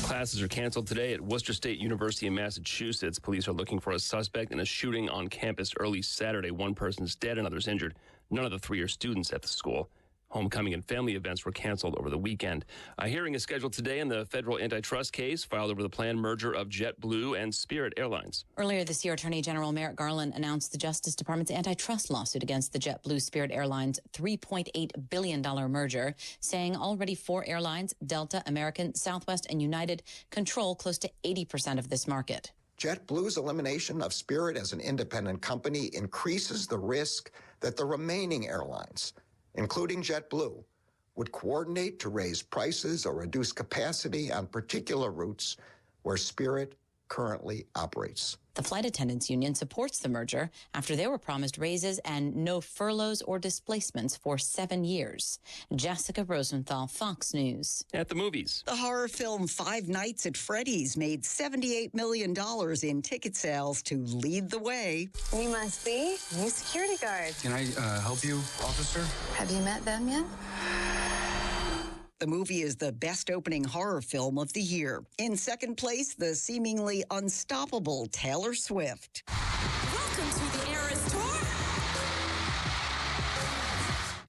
Speaker 16: Classes are canceled today at Worcester State University in Massachusetts. Police are looking for a suspect in a shooting on campus early Saturday. One person's dead and others injured. None of the 3 are students at the school. Homecoming and family events were canceled over the weekend. A hearing is scheduled today in the federal antitrust case filed over the planned merger of JetBlue and Spirit Airlines.
Speaker 22: Earlier this year, Attorney General Merrick Garland announced the Justice Department's antitrust lawsuit against the JetBlue Spirit Airlines $3.8 billion merger, saying already 4 airlines, Delta, American, Southwest, and United, control close to 80% of this market.
Speaker 23: JetBlue's elimination of Spirit as an independent company increases the risk that the remaining airlines, including JetBlue, would coordinate to raise prices or reduce capacity on particular routes where Spirit currently operates.
Speaker 22: The Flight Attendants Union supports the merger after they were promised raises and no furloughs or displacements for 7 years. Jessica Rosenthal, Fox News.
Speaker 16: At the movies.
Speaker 24: The horror film Five Nights at Freddy's made $78 million in ticket sales to lead the way.
Speaker 25: You must be new security guard.
Speaker 26: Can I help you, officer?
Speaker 25: Have you met them yet?
Speaker 24: The movie is the best opening horror film of the year. In second place, the seemingly unstoppable Taylor Swift.
Speaker 25: Welcome to the Eras Tour.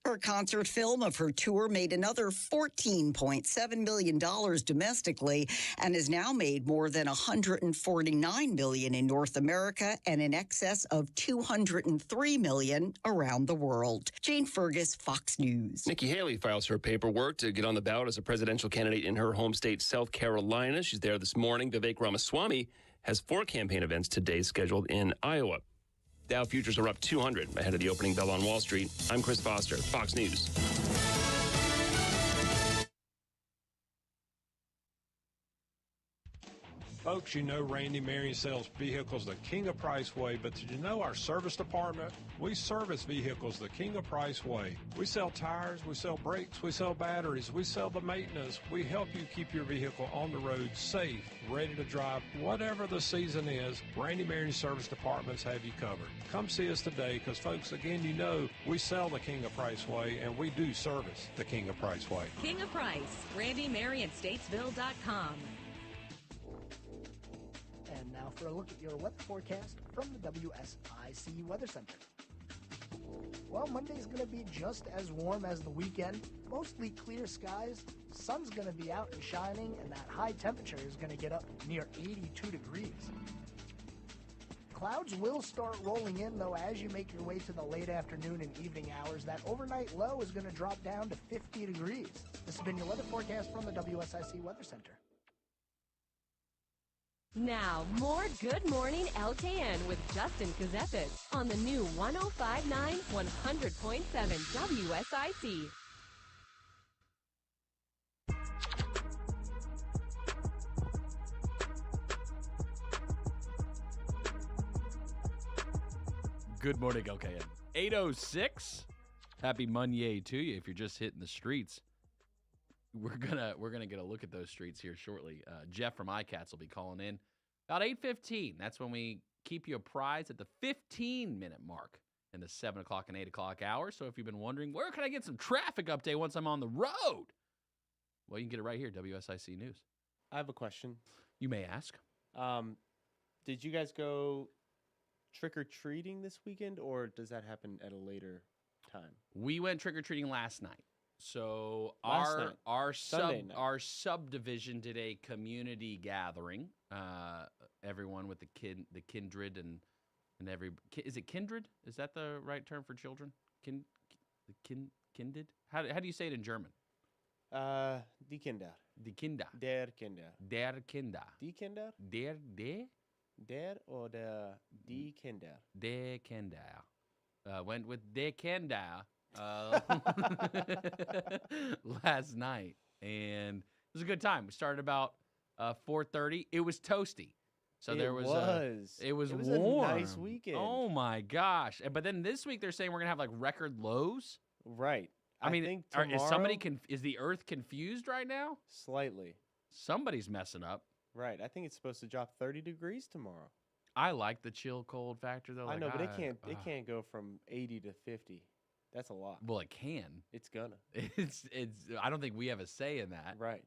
Speaker 24: Her concert film of her tour made another $14.7 million domestically and has now made more than $149 million in North America and in excess of $203 million around the world. Jane Fergus, Fox News.
Speaker 16: Nikki Haley files her paperwork to get on the ballot as a presidential candidate in her home state, South Carolina. She's there this morning. Vivek Ramaswamy has 4 campaign events today scheduled in Iowa. Dow futures are up 200 ahead of the opening bell on Wall Street. I'm Chris Foster, Fox News.
Speaker 27: Folks, you know Randy Marion sells vehicles the King of Price way, but did you know our service department? We service vehicles the King of Price way. We sell tires, we sell brakes, we sell batteries, we sell the maintenance. We help you keep your vehicle on the road safe, ready to drive. Whatever the season is, Randy Marion Service Departments have you covered. Come see us today because, folks, again, you know we sell the King of Price way and we do service the King of Price way.
Speaker 3: King of Price, RandyMarionStatesville.com.
Speaker 5: And now for a look at your weather forecast from the WSIC Weather Center. Well, Monday's going to be just as warm as the weekend. Mostly clear skies. Sun's going to be out and shining, and that high temperature is going to get up near 82 degrees. Clouds will start rolling in, though, as you make your way to the late afternoon and evening hours. That overnight low is going to drop down to 50 degrees. This has been your weather forecast from the WSIC Weather Center.
Speaker 3: Now, more Good Morning LKN with Justin Ckezepis on the new 105.9, 100.7 WSIC.
Speaker 1: Good morning, LKN. 8:06. Happy Monday to you if you're just hitting the streets. We're gonna get a look at those streets here shortly. Jeff from iCats will be calling in about 8:15. That's when we keep you apprised at the 15-minute mark in the 7 o'clock and 8 o'clock hour. So if you've been wondering, where can I get some traffic update once I'm on the road? Well, you can get it right here, WSIC News.
Speaker 2: I have a question.
Speaker 1: You may ask.
Speaker 2: Did you guys go trick-or-treating this weekend, or does that happen at a later time?
Speaker 1: We went trick-or-treating last night. So
Speaker 2: Sunday night.
Speaker 1: our subdivision did a community gathering. Everyone with the kindred and is it kindred? Is that the right term for children? Kindred? How do you say it in German?
Speaker 2: Die Kinder.
Speaker 1: Die Kinder.
Speaker 2: Der Kinder.
Speaker 1: Der Kinder.
Speaker 2: Die Kinder? Der oder die Kinder?
Speaker 1: Der Kinder. Went with der Kinder last night, and it was a good time. We started about 4:30. It was toasty, so it was warm.
Speaker 2: A nice weekend.
Speaker 1: Oh my gosh! But then this week they're saying we're gonna have like record lows.
Speaker 2: Right.
Speaker 1: I mean,
Speaker 2: think
Speaker 1: is the Earth confused right now?
Speaker 2: Slightly.
Speaker 1: Somebody's messing up.
Speaker 2: Right. I think it's supposed to drop 30 degrees tomorrow.
Speaker 1: I like the chill cold factor though.
Speaker 2: I know, but it can't go from 80 to 50. That's a lot.
Speaker 1: Well, it can.
Speaker 2: It's gonna.
Speaker 1: It's. I don't think we have a say in that.
Speaker 2: Right.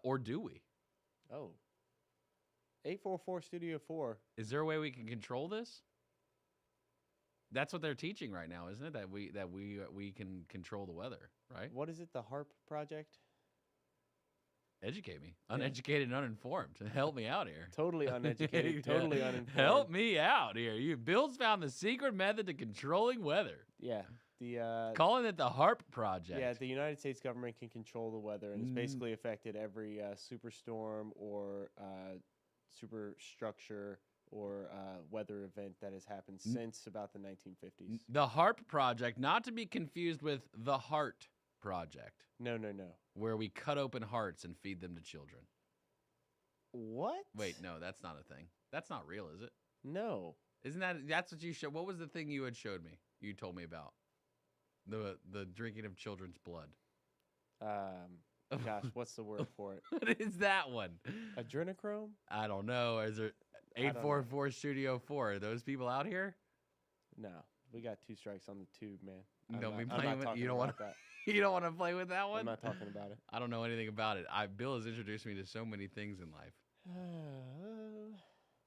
Speaker 1: Or do we?
Speaker 2: Oh. 844 Studio 4.
Speaker 1: Is there a way we can control this? That's what they're teaching right now, isn't it? That we can control the weather, right?
Speaker 2: What is it? The HARP project?
Speaker 1: Educate me. Uneducated and uninformed. Help me out here.
Speaker 2: Totally uneducated. Totally uninformed.
Speaker 1: Help me out here. Bill's found the secret method to controlling weather.
Speaker 2: Yeah.
Speaker 1: Calling it the HARP project.
Speaker 2: Yeah, the United States government can control the weather, and it's basically affected every superstorm or superstructure or weather event that has happened since about the 1950s.
Speaker 1: The HARP project, not to be confused with the Heart Project.
Speaker 2: No.
Speaker 1: Where we cut open hearts and feed them to children.
Speaker 2: What?
Speaker 1: Wait, no, that's not a thing. That's not real, is it?
Speaker 2: No.
Speaker 1: Isn't that's what you showed? What was the thing you had showed me? You told me about the drinking of children's blood.
Speaker 2: Gosh, what's the word for it?
Speaker 1: What is that one?
Speaker 2: Adrenochrome?
Speaker 1: I don't know. Is it 844 Studio 4? Are those people out here?
Speaker 2: No, we got 2 strikes on the tube, man.
Speaker 1: Don't be playing with you. Don't want
Speaker 2: that.
Speaker 1: You don't want to play with that one?
Speaker 2: I'm not talking about it.
Speaker 1: I don't know anything about it. Bill has introduced me to so many things in life.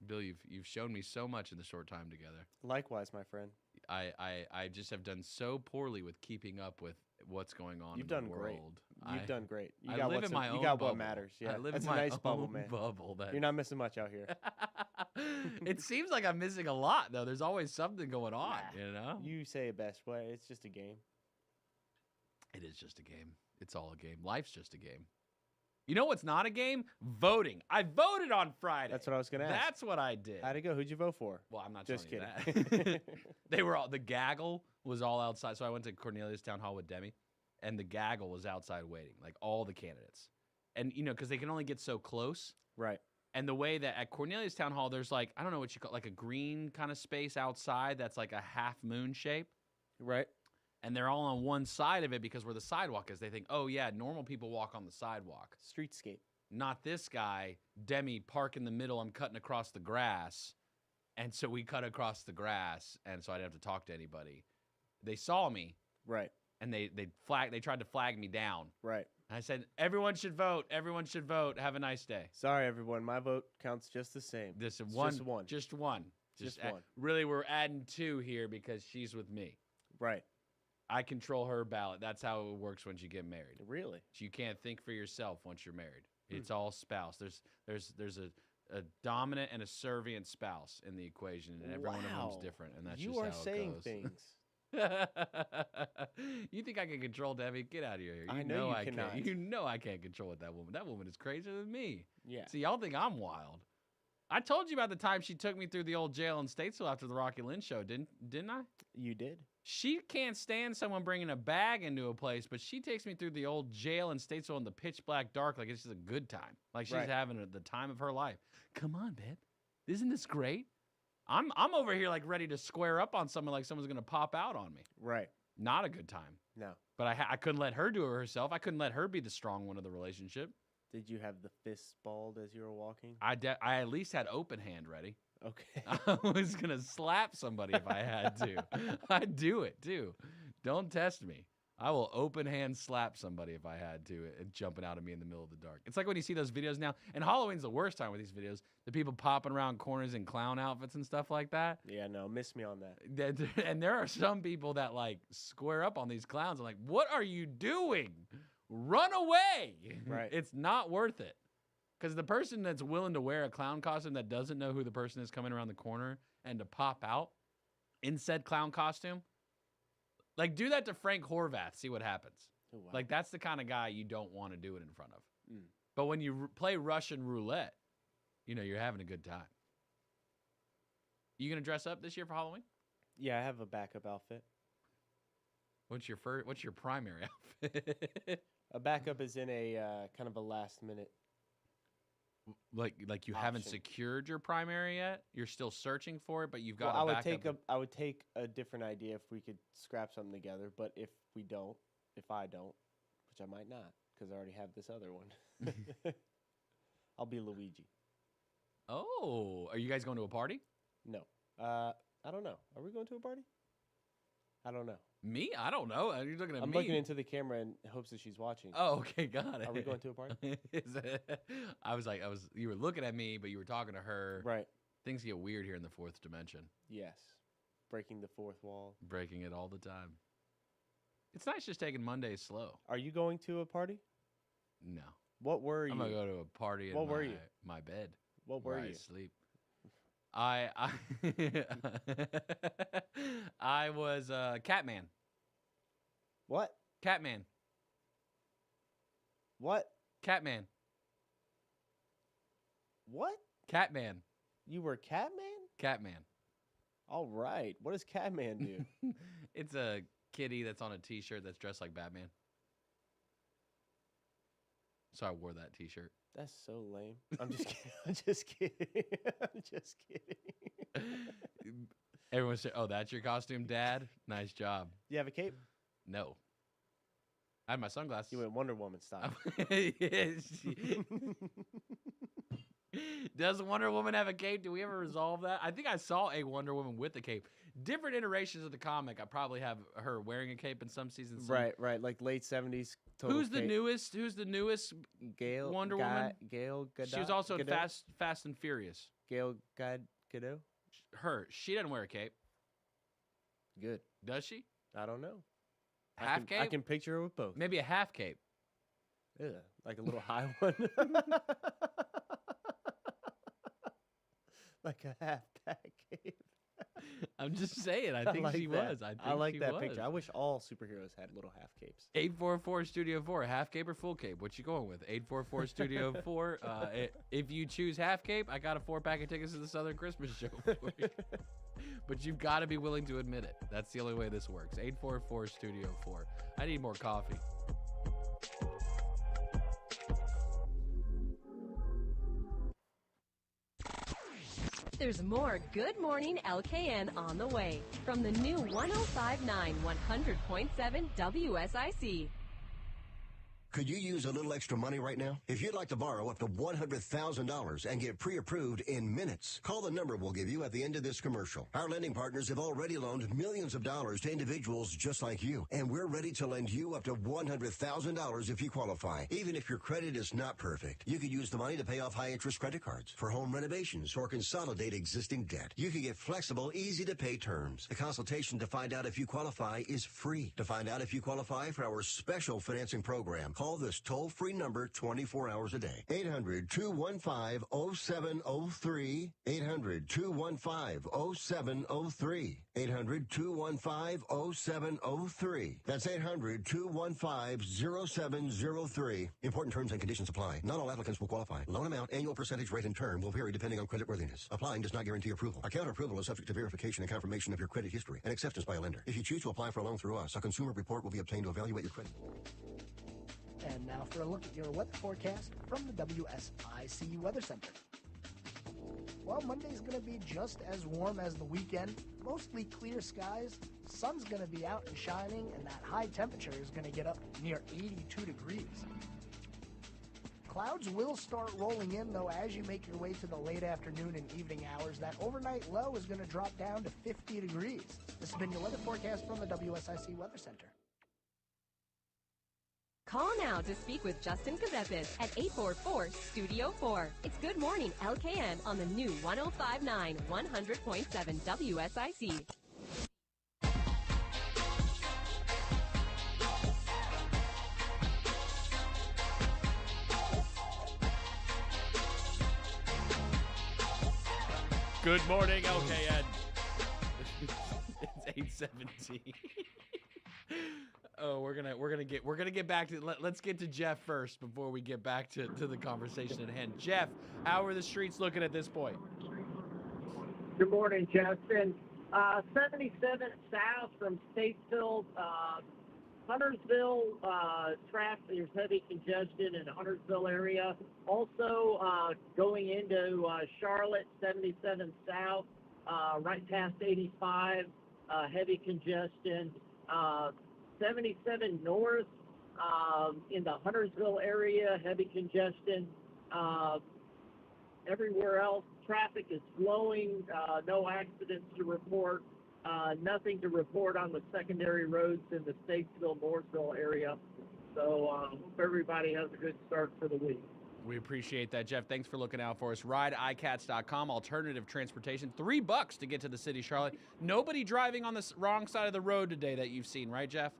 Speaker 1: Bill, you've shown me so much in the short time together.
Speaker 2: Likewise, my friend.
Speaker 1: I just have done so poorly with keeping up with what's going on in the world.
Speaker 2: You've done great.
Speaker 1: I live in my own
Speaker 2: You got
Speaker 1: bubble.
Speaker 2: what matters. Yeah,
Speaker 1: I live
Speaker 2: that's
Speaker 1: in
Speaker 2: a
Speaker 1: my
Speaker 2: nice
Speaker 1: own
Speaker 2: bubble, man.
Speaker 1: bubble.
Speaker 2: You're not missing much out here.
Speaker 1: It seems like I'm missing a lot, though. There's always something going on, you know?
Speaker 2: You say it best way. It's just a game.
Speaker 1: It is just a game. It's all a game. Life's just a game. You know what's not a game? Voting. I voted on Friday.
Speaker 2: That's what I was going to ask.
Speaker 1: That's what I did.
Speaker 2: How'd it go? Who'd you vote for?
Speaker 1: Well, I'm not
Speaker 2: just
Speaker 1: kidding.
Speaker 2: That.
Speaker 1: They were all, the gaggle was all outside. So I went to Cornelius Town Hall with Demi, and the gaggle was outside waiting, like all the candidates. And, you know, because they can only get so close.
Speaker 2: Right.
Speaker 1: And the way that at Cornelius Town Hall, there's like, I don't know what you call it, like a green kind of space outside that's like a half moon shape.
Speaker 2: Right.
Speaker 1: And they're all on one side of it because where the sidewalk is. They think, oh, yeah, normal people walk on the sidewalk.
Speaker 2: Streetscape.
Speaker 1: Not this guy. Demi, park in the middle. I'm cutting across the grass. And so we cut across the grass, and so I didn't have to talk to anybody. They saw me.
Speaker 2: Right.
Speaker 1: And they tried to flag me down.
Speaker 2: Right.
Speaker 1: I said, everyone should vote. Everyone should vote. Have a nice day.
Speaker 2: Sorry, everyone. My vote counts just the same.
Speaker 1: Just one.
Speaker 2: Just one.
Speaker 1: Really, we're adding 2 here because she's with me.
Speaker 2: Right.
Speaker 1: I control her ballot. That's how it works once you get married.
Speaker 2: Really?
Speaker 1: You can't think for yourself once you're married. It's all spouse. There's a dominant and a servient spouse in the equation, and every one of them's different, and that's
Speaker 2: you
Speaker 1: just
Speaker 2: are
Speaker 1: how
Speaker 2: saying
Speaker 1: it goes.
Speaker 2: things.
Speaker 1: You think I can control Debbie? Get out of here.
Speaker 2: I know you cannot.
Speaker 1: can't. You know I can't control that woman. That woman is crazier than me.
Speaker 2: Yeah.
Speaker 1: See, y'all think I'm wild. I told you about the time she took me through the old jail in Statesville after the Rocky Lynn show, didn't I?
Speaker 2: You did.
Speaker 1: She can't stand someone bringing a bag into a place, but she takes me through the old jail in Statesville in the pitch black dark like it's just a good time. Like she's having the time of her life. Come on, babe. Isn't this great? I'm over here like ready to square up on someone like someone's going to pop out on me.
Speaker 2: Right.
Speaker 1: Not a good time.
Speaker 2: No.
Speaker 1: But I couldn't let her do it herself. I couldn't let her be the strong one of the relationship.
Speaker 2: Did you have the fist balled as you were walking?
Speaker 1: I at least had open hand ready.
Speaker 2: Okay.
Speaker 1: I was going to slap somebody if I had to. I'd do it, too. Don't test me. I will open hand slap somebody if I had to, jumping out of me in the middle of the dark. It's like when you see those videos now, and Halloween's the worst time with these videos, the people popping around corners in clown outfits and stuff like that.
Speaker 2: Yeah, no, miss me on that.
Speaker 1: And there are some people that, like, square up on these clowns. I'm like, what are you doing? Run away.
Speaker 2: Right.
Speaker 1: It's not worth it. Because the person that's willing to wear a clown costume that doesn't know who the person is coming around the corner and to pop out in said clown costume, like, do that to Frank Horvath. See what happens.
Speaker 2: Oh, wow.
Speaker 1: Like, that's the kind of guy you don't want to do it in front of.
Speaker 2: Mm.
Speaker 1: But when you play Russian roulette, you know, you're having a good time. You going to dress up this year for Halloween?
Speaker 2: Yeah, I have a backup outfit.
Speaker 1: What's your primary outfit?
Speaker 2: A backup is in a kind of a last minute.
Speaker 1: Like you haven't
Speaker 2: option.
Speaker 1: secured your primary yet? You're still searching for it, but you've got
Speaker 2: Well,
Speaker 1: a backup.
Speaker 2: I would take a different idea if we could scrap something together, but if I don't, which I might not, because I already have this other one, I'll be Luigi.
Speaker 1: Oh, are you guys going to a party?
Speaker 2: No. I don't know. Are we going to a party? I don't know.
Speaker 1: Me? I don't know. Are you looking at
Speaker 2: I'm
Speaker 1: me?
Speaker 2: looking into the camera in hopes that she's watching.
Speaker 1: Oh, okay, got it.
Speaker 2: Are we going to a party?
Speaker 1: You were looking at me, but you were talking to her.
Speaker 2: Right.
Speaker 1: Things get weird here in the fourth dimension.
Speaker 2: Yes. Breaking the fourth wall.
Speaker 1: Breaking it all the time. It's nice just taking Mondays slow.
Speaker 2: Are you going to a party?
Speaker 1: No.
Speaker 2: What were you?
Speaker 1: I'm going to go to a party in my bed.
Speaker 2: What were
Speaker 1: where
Speaker 2: you?
Speaker 1: I sleep. I was Catman.
Speaker 2: What?
Speaker 1: Catman.
Speaker 2: What?
Speaker 1: Catman.
Speaker 2: What?
Speaker 1: Catman.
Speaker 2: You were Catman?
Speaker 1: Catman.
Speaker 2: All right. What does Catman do?
Speaker 1: It's a kitty that's on a T-shirt that's dressed like Batman. So I wore that T-shirt.
Speaker 2: That's so lame. I'm just kidding. I'm just kidding. I'm just kidding.
Speaker 1: Everyone said, "Oh, that's your costume, Dad? Nice job."
Speaker 2: You have a cape?
Speaker 1: No. I had my sunglasses.
Speaker 2: You went Wonder Woman style.
Speaker 1: Does Wonder Woman have a cape? Do we ever resolve that? I think I saw a Wonder Woman with a cape. Different iterations of the comic. I probably have her wearing a cape in some seasons.
Speaker 2: Right. Like late 70s.
Speaker 1: Who's the newest? Who's the newest
Speaker 2: Gail
Speaker 1: Wonder Woman?
Speaker 2: Gail Gadot.
Speaker 1: She was also in Fast and Furious.
Speaker 2: Gail Gadot?
Speaker 1: Her. She doesn't wear a cape.
Speaker 2: Good.
Speaker 1: Does she?
Speaker 2: I don't know.
Speaker 1: Half cape?
Speaker 2: I can picture her with both.
Speaker 1: Maybe a half cape.
Speaker 2: Yeah, like a little high one. Like a half back cape.
Speaker 1: I'm just saying. I think she was.
Speaker 2: I like that picture. I wish all superheroes had little half capes.
Speaker 1: 844 Studio 4, half cape or full cape? What you going with? 844 Studio 4. If you choose half cape, I got a 4-pack of tickets to the Southern Christmas show for you. But you've got to be willing to admit it. That's the only way this works. 844 Studio 4. I need more coffee.
Speaker 3: There's more Good Morning LKN on the way from the new 105.9 100.7 WSIC.
Speaker 8: Could you use a little extra money right now? If you'd like to borrow up to $100,000 and get pre-approved in minutes, call the number we'll give you at the end of this commercial. Our lending partners have already loaned millions of dollars to individuals just like you, and we're ready to lend you up to $100,000 if you qualify. Even if your credit is not perfect, you could use the money to pay off high-interest credit cards, for home renovations, or consolidate existing debt. You can get flexible, easy-to-pay terms. The consultation to find out if you qualify is free. To find out if you qualify for our special financing program, call Call this toll-free number 24 hours a day. 800-215-0703. 800-215-0703. 800-215-0703. That's 800-215-0703. Important terms and conditions apply. Not all applicants will qualify. Loan amount, annual percentage rate, and term will vary depending on creditworthiness. Applying does not guarantee approval. Account approval is subject to verification and confirmation of your credit history and acceptance by a lender. If you choose to apply for a loan through us, a consumer report will be obtained to evaluate your credit.
Speaker 5: And now for a look at your weather forecast from the WSIC Weather Center. Well, Monday's going to be just as warm as the weekend. Mostly clear skies. Sun's going to be out and shining, and that high temperature is going to get up near 82 degrees. Clouds will start rolling in, though, as you make your way to the late afternoon and evening hours. That overnight low is going to drop down to 50 degrees. This has been your weather forecast from the WSIC Weather Center.
Speaker 3: Call now to speak with Justin Ckezepis at 844-STUDIO-4. It's Good Morning LKN on the new 105.9, 100.7 WSIC.
Speaker 1: Good morning, LKN. It's 8:17. Oh, we're gonna get back to let's get to Jeff first before we get back to the conversation at hand. Jeff, how are the streets looking at this point?
Speaker 4: Good morning, Justin. 77 south from Statesville, Huntersville, traffic. There's heavy congestion in the Huntersville area. Also, going into Charlotte, 77 south, right past 85, heavy congestion. 77 north in the Huntersville area, heavy congestion. Everywhere else, traffic is flowing. No accidents to report. Nothing to report on the secondary roads in the Statesville, Mooresville area. So hope everybody has a good start for the week.
Speaker 1: We appreciate that, Jeff. Thanks for looking out for us. RideICats.com, alternative transportation. $3 to get to the city, Charlotte. Nobody driving on the wrong side of the road today that you've seen, right, Jeff?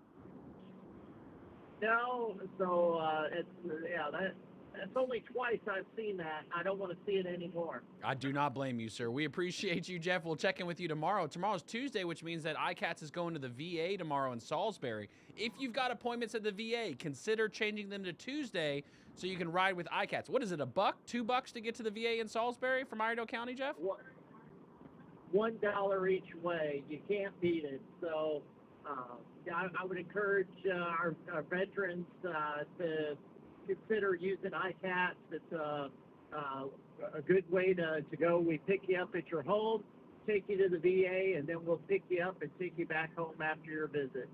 Speaker 4: No, so that's only twice I've seen that. I don't want to see it anymore.
Speaker 1: I do not blame you, sir. We appreciate you, Jeff. We'll check in with you tomorrow. Tomorrow's Tuesday, which means that ICATS is going to the VA tomorrow in Salisbury. If you've got appointments at the VA, consider changing them to Tuesday so you can ride with ICATS. What is it, $1, $2 to get to the VA in Salisbury from Iredell County, Jeff?
Speaker 4: $1 each way. You can't beat it. So I would encourage our veterans to consider using ICATS. It's a good way to go. We pick you up at your home, take you to the VA, and then we'll pick you up and take you back home after your visit.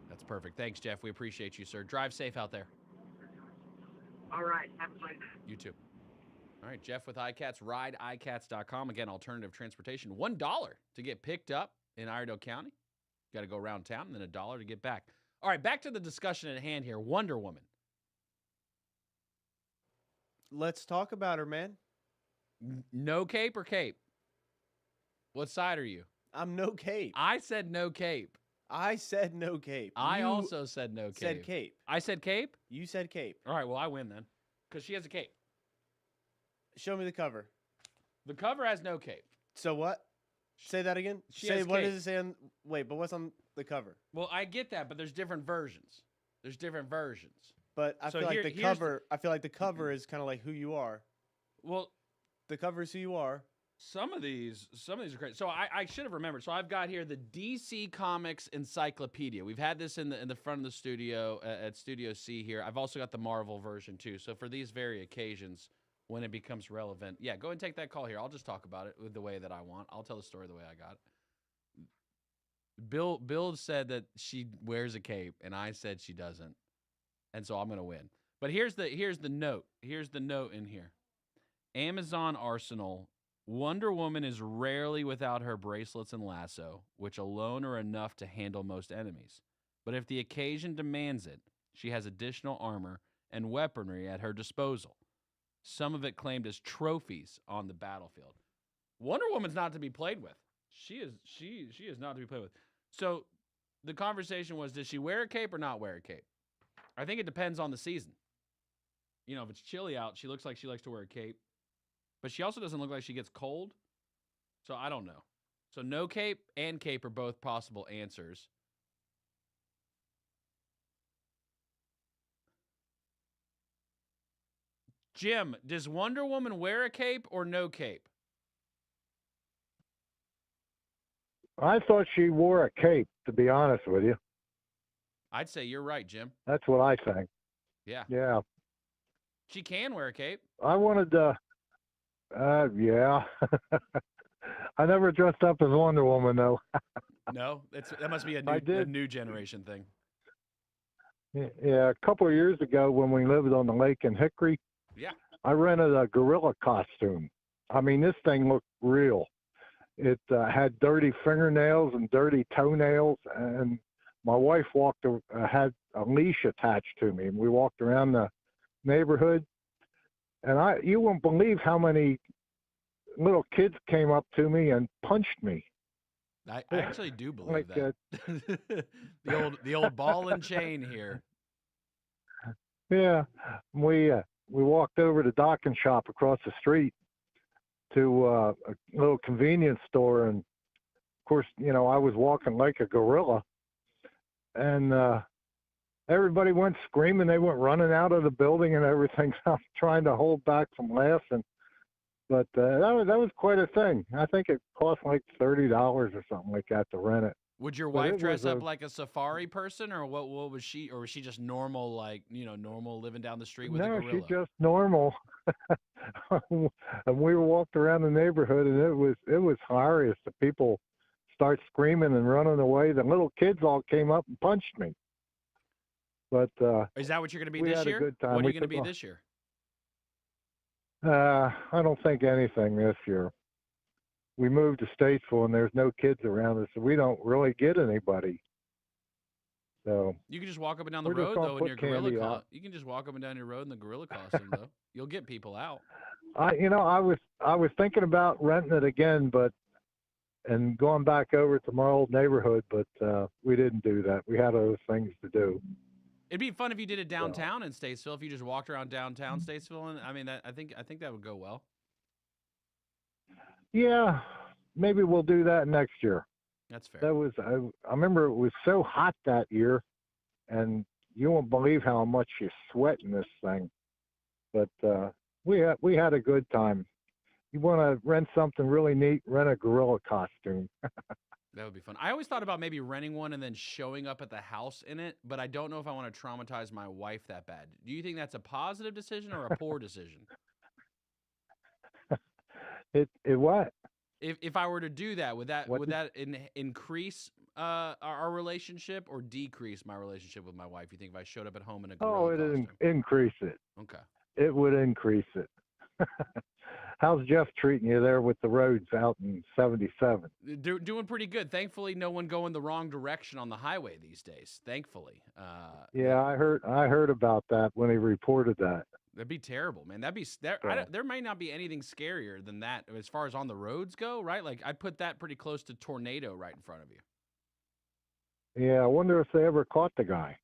Speaker 1: That's perfect. Thanks, Jeff. We appreciate you, sir. Drive safe out there.
Speaker 4: All right. Have a nice day.
Speaker 1: You too. All right, Jeff with ICATS, RideICats.com. Again, alternative transportation. $1 to get picked up in Iredell County. Got to go around town, and then $1 to get back. All right, back to the discussion at hand here. Wonder Woman.
Speaker 2: Let's talk about her, man.
Speaker 1: No cape or cape? What side are you?
Speaker 2: I'm no cape.
Speaker 1: I said no cape.
Speaker 2: I said no cape.
Speaker 1: I also said no cape.
Speaker 2: Said cape.
Speaker 1: I said cape?
Speaker 2: You said cape.
Speaker 1: All right, well, I win then. Because she has a cape.
Speaker 2: Show me the cover.
Speaker 1: The cover has no cape.
Speaker 2: So what? Say that again. What does it say on... Wait, but what's on the cover?
Speaker 1: Well, I get that, but there's different versions.
Speaker 2: But I feel like the cover... I feel like the cover is kind of like who you are.
Speaker 1: Well...
Speaker 2: The cover is who you are.
Speaker 1: Some of these are great. So I should have remembered. So I've got here the DC Comics Encyclopedia. We've had this in the front of the studio at Studio C here. I've also got the Marvel version too. So for these very occasions when it becomes relevant, yeah, go and take that call here. I'll just talk about it with the way that I want. I'll tell the story the way I got it. Bill said that she wears a cape, and I said she doesn't, and so I'm gonna win. But here's the note. Here's the note in here. Amazon Arsenal. Wonder Woman is rarely without her bracelets and lasso, which alone are enough to handle most enemies. But if the occasion demands it, she has additional armor and weaponry at her disposal, some of it claimed as trophies on the battlefield. Wonder Woman's not to be played with. She is not to be played with. So the conversation was, does she wear a cape or not wear a cape? I think it depends on the season. You know, if it's chilly out, she looks like she likes to wear a cape. But she also doesn't look like she gets cold. So I don't know. So no cape and cape are both possible answers. Jim, does Wonder Woman wear a cape or no cape?
Speaker 6: I thought she wore a cape, to be honest with you.
Speaker 1: I'd say you're right, Jim.
Speaker 6: That's what I think.
Speaker 1: Yeah.
Speaker 6: Yeah.
Speaker 1: She can wear a cape.
Speaker 6: I wanted to, yeah. I never dressed up as Wonder Woman, though.
Speaker 1: No, that must be a new generation thing.
Speaker 6: Yeah, a couple of years ago when we lived on the lake in Hickory,
Speaker 1: Yeah.
Speaker 6: I rented a gorilla costume. I mean, this thing looked real. It had dirty fingernails and dirty toenails, and my wife had a leash attached to me, and we walked around the neighborhood. And you won't believe how many little kids came up to me and punched me.
Speaker 1: I actually do believe
Speaker 6: Like,
Speaker 1: that. the old ball and chain here.
Speaker 6: Yeah, we walked over to Dock and Shop across the street to a little convenience store, and of course, you know, I was walking like a gorilla, and everybody went screaming. They went running out of the building and everything. I was trying to hold back from laughing, but that was quite a thing. I think it cost like $30 or something like that to rent it.
Speaker 1: Would your wife dress up like a safari person, or what was she, or was she just normal, like, you know, normal living down the street with a gorilla?
Speaker 6: No, she's just normal. And we walked around the neighborhood, and it was hilarious. The people start screaming and running away. The little kids all came up and punched me. But
Speaker 1: is that what you're going to be
Speaker 6: we
Speaker 1: this
Speaker 6: had
Speaker 1: year?
Speaker 6: a good time.
Speaker 1: What are
Speaker 6: We
Speaker 1: you going to
Speaker 6: took
Speaker 1: be this year?
Speaker 6: I don't think anything this year. We moved to Statesville, and there's no kids around us, so we don't really get anybody. So
Speaker 1: You can just walk up and down the
Speaker 6: we're just
Speaker 1: road
Speaker 6: gonna
Speaker 1: though in
Speaker 6: put
Speaker 1: your gorilla
Speaker 6: candy out.
Speaker 1: You can just walk up and down your road in the gorilla costume though. You'll get people out.
Speaker 6: I was thinking about renting it again, and going back over to my old neighborhood, but we didn't do that. We had other things to do.
Speaker 1: It'd be fun if you did it downtown in Statesville. If you just walked around downtown Statesville, and I mean, I think that would go well.
Speaker 6: Yeah, maybe we'll do that next year.
Speaker 1: That's fair.
Speaker 6: That was I remember it was so hot that year, and you won't believe how much you sweat in this thing. But we had a good time. You want to rent something really neat? Rent a gorilla costume.
Speaker 1: That would be fun. I always thought about maybe renting one and then showing up at the house in it, but I don't know if I want to traumatize my wife that bad. Do you think that's a positive decision or a poor decision?
Speaker 6: It what?
Speaker 1: If I were to do that, would that increase our relationship or decrease my relationship with my wife? You think if I showed up at home in a gorilla costume?
Speaker 6: Increase it.
Speaker 1: Okay.
Speaker 6: It would increase it. How's Jeff treating you there with the roads out in 77?
Speaker 1: Doing pretty good. Thankfully, no one going the wrong direction on the highway these days. Thankfully.
Speaker 6: Yeah, I heard about that when he reported that.
Speaker 1: That'd be terrible, man. There might not be anything scarier than that as far as on the roads go, right? Like I'd put that pretty close to tornado right in front of you.
Speaker 6: Yeah, I wonder if they ever caught the guy.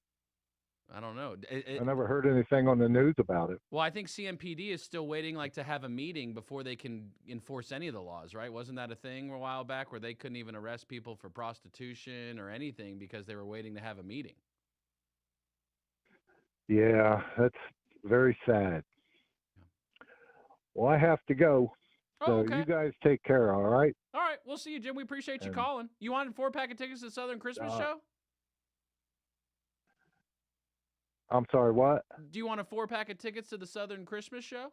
Speaker 1: I don't know.
Speaker 6: I never heard anything on the news about it.
Speaker 1: Well, I think CMPD is still waiting to have a meeting before they can enforce any of the laws, right? Wasn't that a thing a while back where they couldn't even arrest people for prostitution or anything because they were waiting to have a meeting?
Speaker 6: Yeah, that's very sad. Well, I have to go. So
Speaker 1: okay.
Speaker 6: You guys take care, all right?
Speaker 1: All right, we'll see you, Jim. We appreciate you calling. You wanted 4-pack of tickets to the Southern Christmas Show?
Speaker 6: I'm sorry, what?
Speaker 1: Do you want a 4-pack of tickets to the Southern Christmas Show?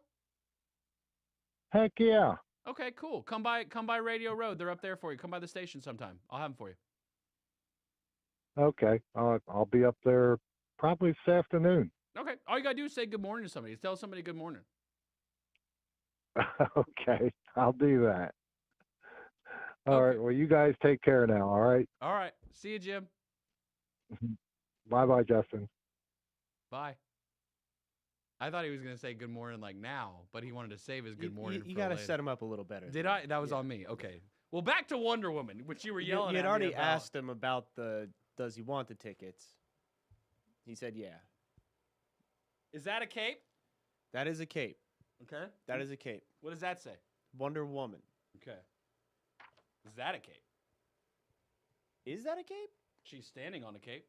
Speaker 6: Heck yeah.
Speaker 1: Okay, cool. Come by Radio Road. They're up there for you. Come by the station sometime. I'll have them for you.
Speaker 6: Okay. I'll be up there probably this afternoon.
Speaker 1: Okay. All you got to do is say good morning to somebody. Tell somebody good morning.
Speaker 6: Okay. I'll do that. All right. Well, you guys take care now, all right?
Speaker 1: All right. See you, Jim.
Speaker 6: Bye-bye, Justin.
Speaker 1: Bye. I thought he was going to say good morning like now, but he wanted to save his good morning.
Speaker 2: You got to set him up a little better.
Speaker 1: Did I? That was on me. Okay. Well, back to Wonder Woman, which you were yelling at.
Speaker 2: You had
Speaker 1: me
Speaker 2: already
Speaker 1: about.
Speaker 2: asked him about does he want the tickets? He said yeah.
Speaker 1: Is that a cape?
Speaker 2: That is a cape.
Speaker 1: Okay.
Speaker 2: That is a cape.
Speaker 1: What does that say?
Speaker 2: Wonder Woman.
Speaker 1: Okay. Is that a cape?
Speaker 2: Is that a cape?
Speaker 1: She's standing on a cape.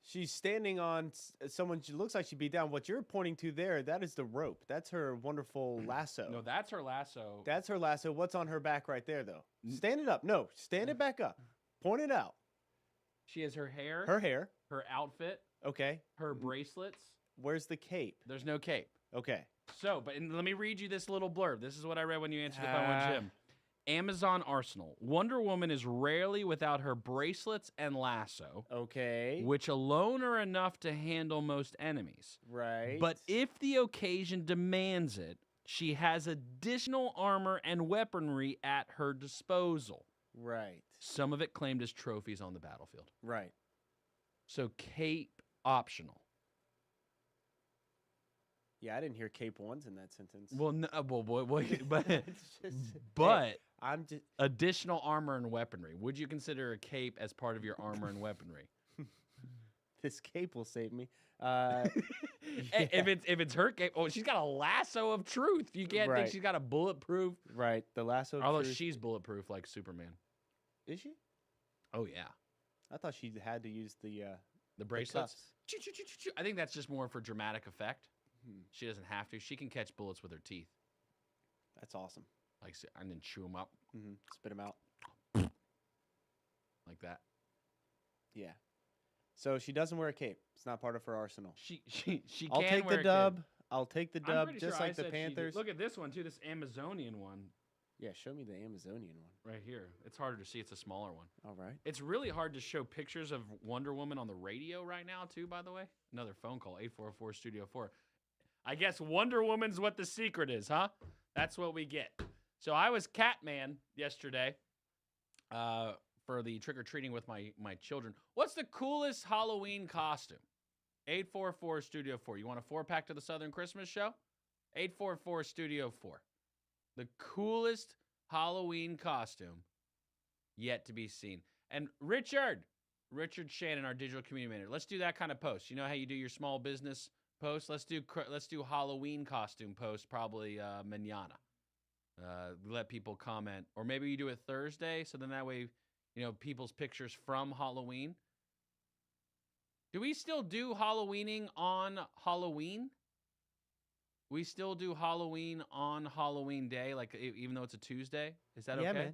Speaker 2: She's standing on someone. She looks like she'd be down. What you're pointing to there, that is the rope. That's her wonderful lasso.
Speaker 1: No, that's her lasso.
Speaker 2: That's her lasso. What's on her back right there, though? Stand it up. No, stand it back up. Point it out.
Speaker 1: She has her hair.
Speaker 2: Her hair.
Speaker 1: Her outfit.
Speaker 2: Okay.
Speaker 1: Her bracelets.
Speaker 2: Where's the cape?
Speaker 1: There's no cape.
Speaker 2: Okay.
Speaker 1: So, let me read you this little blurb. This is what I read when you answered the phone with Jim. Amazon Arsenal. Wonder Woman is rarely without her bracelets and lasso.
Speaker 2: Okay.
Speaker 1: Which alone are enough to handle most enemies.
Speaker 2: Right.
Speaker 1: But if the occasion demands it, she has additional armor and weaponry at her disposal.
Speaker 2: Right.
Speaker 1: Some of it claimed as trophies on the battlefield.
Speaker 2: Right.
Speaker 1: So cape optional.
Speaker 2: Yeah, I didn't hear cape once in that sentence.
Speaker 1: Well, no, but
Speaker 2: Hey, I'm just
Speaker 1: additional armor and weaponry. Would you consider a cape as part of your armor and weaponry?
Speaker 2: This cape will save me.
Speaker 1: If it's her cape, she's got a lasso of truth. You can't think she's got a bulletproof.
Speaker 2: Right, the lasso.
Speaker 1: Although
Speaker 2: truth.
Speaker 1: she's bulletproof like Superman.
Speaker 2: Is she?
Speaker 1: Oh yeah.
Speaker 2: I thought she had to use the
Speaker 1: bracelets. I think that's just more for dramatic effect. She doesn't have to. She can catch bullets with her teeth.
Speaker 2: That's awesome.
Speaker 1: And then chew them up.
Speaker 2: Spit them out.
Speaker 1: Like that.
Speaker 2: Yeah. So she doesn't wear a cape. It's not part of her arsenal.
Speaker 1: She
Speaker 2: I'll
Speaker 1: can
Speaker 2: take
Speaker 1: wear
Speaker 2: the
Speaker 1: a
Speaker 2: dub.
Speaker 1: cape.
Speaker 2: I'll take the
Speaker 1: I'm
Speaker 2: dub,
Speaker 1: pretty
Speaker 2: just
Speaker 1: sure I
Speaker 2: like the
Speaker 1: said she did.
Speaker 2: Panthers.
Speaker 1: Look at this one too. This Amazonian one.
Speaker 2: Yeah, show me the Amazonian one.
Speaker 1: Right here. It's harder to see. It's a smaller one.
Speaker 2: All right.
Speaker 1: It's really hard to show pictures of Wonder Woman on the radio right now, too, by the way. Another phone call, 844-STUDIO-4. I guess Wonder Woman's what the secret is, huh? That's what we get. So I was Catman yesterday for the trick-or-treating with my children. What's the coolest Halloween costume? 844-STUDIO-4. You want a 4-pack to the Southern Christmas Show? 844-STUDIO-4. The coolest Halloween costume yet to be seen. And Richard Shannon, our digital community manager. Let's do that kind of post. You know how you do your small business post? Let's do Halloween costume post probably mañana. Let people comment, or maybe you do it Thursday, so then that way, people's pictures from Halloween. Do we still do Halloweening on Halloween? We still do Halloween on Halloween Day, like even though it's a Tuesday? Is that okay?
Speaker 2: Yeah, man.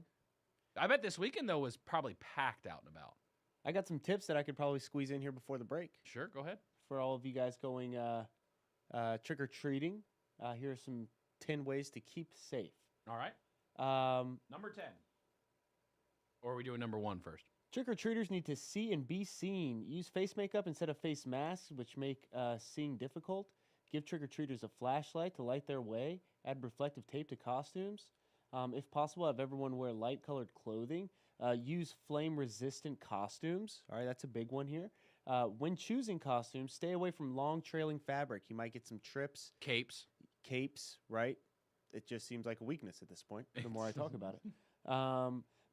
Speaker 1: I bet this weekend, though, was probably packed out and about.
Speaker 2: I got some tips that I could probably squeeze in here before the break.
Speaker 1: Sure, go ahead.
Speaker 2: For all of you guys going trick-or-treating, here are some 10 ways to keep safe.
Speaker 1: All right. Number 10. Or are we doing number 1 first?
Speaker 2: Trick-or-treaters need to see and be seen. Use face makeup instead of face masks, which make seeing difficult. Give trick-or-treaters a flashlight to light their way. Add reflective tape to costumes. If possible, have everyone wear light-colored clothing. Use flame-resistant costumes. All right, that's a big one here. When choosing costumes, stay away from long trailing fabric. You might get some trips.
Speaker 1: Capes,
Speaker 2: right? It just seems like a weakness at this point, the more I talk about it.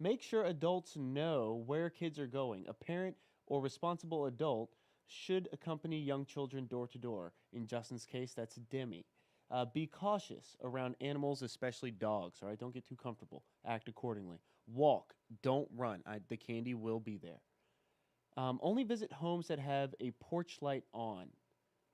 Speaker 2: Make sure adults know where kids are going. A parent or responsible adult should accompany young children door to door. In Justin's case, that's Demi. Be cautious around animals, especially dogs. All right, don't get too comfortable. Act accordingly. Walk, don't run. The candy will be there. Only visit homes that have a porch light on.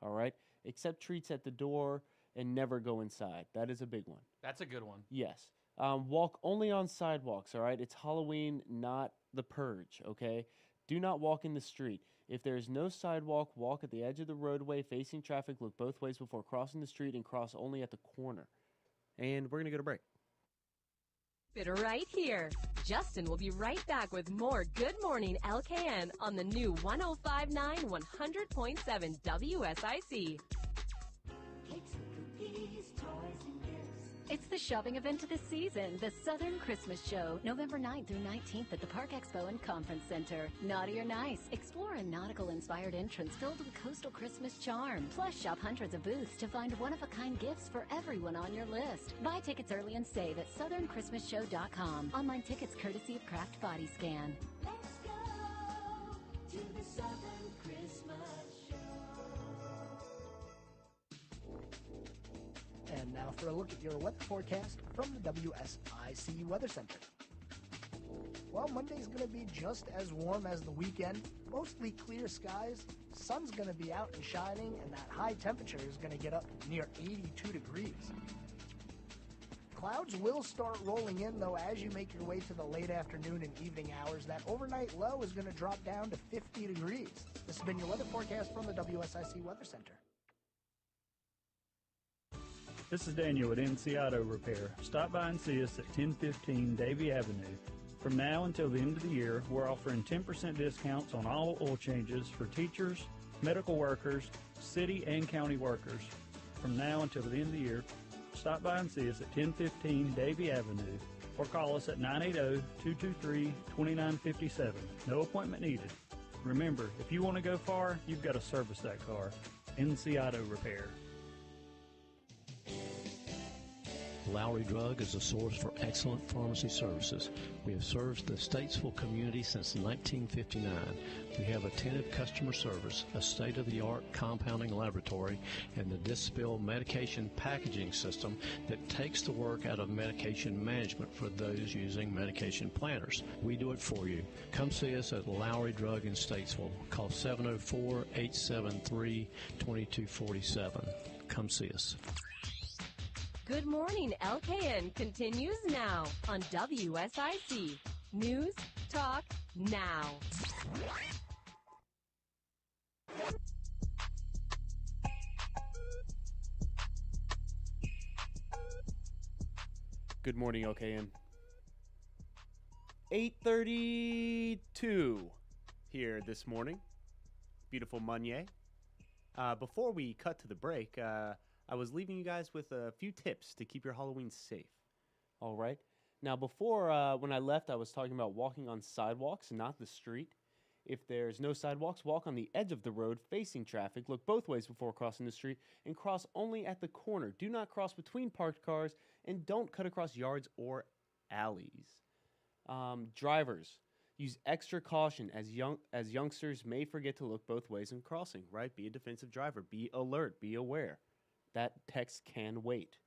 Speaker 2: All right, accept treats at the door and never go inside. That is a big one.
Speaker 1: That's a good one.
Speaker 2: Yes. Walk only on sidewalks. All right, it's Halloween, not the purge. Okay. Do not walk in the street. If there is no sidewalk, walk at the edge of the roadway facing traffic. Look both ways before crossing the street and cross only at the corner. And we're going to go to break.
Speaker 3: Bitter right here. Justin will be right back with more Good Morning LKN on the new 105.9 100.7 WSIC.
Speaker 7: It's the shopping event of the season, the Southern Christmas Show, November 9th through 19th at the Park Expo and Conference Center. Naughty or nice, explore a nautical-inspired entrance filled with coastal Christmas charm. Plus, shop hundreds of booths to find one-of-a-kind gifts for everyone on your list. Buy tickets early and save at southernChristmasShow.com. Online tickets courtesy of Craft Body Scan.
Speaker 9: Let's go to the Southern Christmas Show.
Speaker 5: now for a look at your weather forecast from the WSIC Weather Center. Well, Monday's going to be just as warm as the weekend. Mostly clear skies. Sun's going to be out and shining, and that high temperature is going to get up near 82 degrees. Clouds will start rolling in, though, as you make your way to the late afternoon and evening hours. That overnight low is going to drop down to 50 degrees. This has been your weather forecast from the WSIC Weather Center.
Speaker 10: This is Daniel at NC Auto Repair. Stop by and see us at 1015 Davie Avenue. From now until the end of the year, we're offering 10% discounts on all oil changes for teachers, medical workers, city and county workers. From now until the end of the year, stop by and see us at 1015 Davie Avenue or call us at 980-223-2957. No appointment needed. Remember, if you want to go far, you've got to service that car. NC Auto Repair.
Speaker 11: Lowry Drug is a source for excellent pharmacy services. We have served the Statesville community since 1959. We have attentive customer service, a state-of-the-art compounding laboratory, and the Dispill medication packaging system that takes the work out of medication management for those using medication planners. We do it for you. Come see us at Lowry Drug in Statesville. Call 704-873-2247. Come see us.
Speaker 3: Good morning, LKN continues now on WSIC. News, talk, now.
Speaker 2: Good morning, LKN. 8:32 here this morning. Beautiful Monday. Before we cut to the break, I was leaving you guys with a few tips to keep your Halloween safe. All right. Now, before, when I left, I was talking about walking on sidewalks, not the street. If there's no sidewalks, walk on the edge of the road facing traffic. Look both ways before crossing the street and cross only at the corner. Do not cross between parked cars and don't cut across yards or alleys. Drivers, use extra caution as youngsters may forget to look both ways in crossing, right? Be a defensive driver. Be alert. Be aware. That text can wait.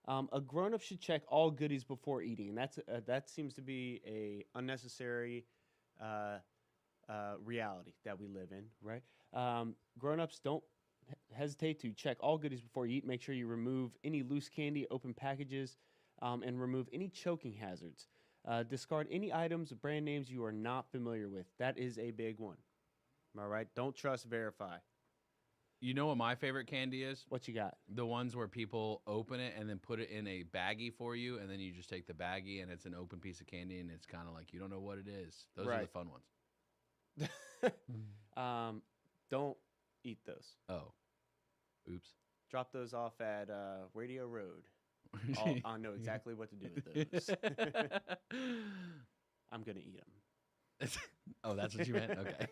Speaker 2: A grown-up should check all goodies before eating, and that seems to be a unnecessary reality that we live in, right? Grown-ups, don't hesitate to check all goodies before you eat. Make sure you remove any loose candy, open packages, and remove any choking hazards. Discard any items, brand names you are not familiar with. That is a big one. All right? Don't trust, verify.
Speaker 1: You know what my favorite candy is?
Speaker 2: What you got?
Speaker 1: The ones where people open it and then put it in a baggie for you, and then you just take the baggie and it's an open piece of candy, and it's kind of like you don't know what it is. Those are the fun ones.
Speaker 2: Don't eat those.
Speaker 1: Oh. Oops.
Speaker 2: Drop those off at Radio Road. I know exactly what to do with those. I'm going to eat them.
Speaker 1: Oh, that's what you meant? Okay.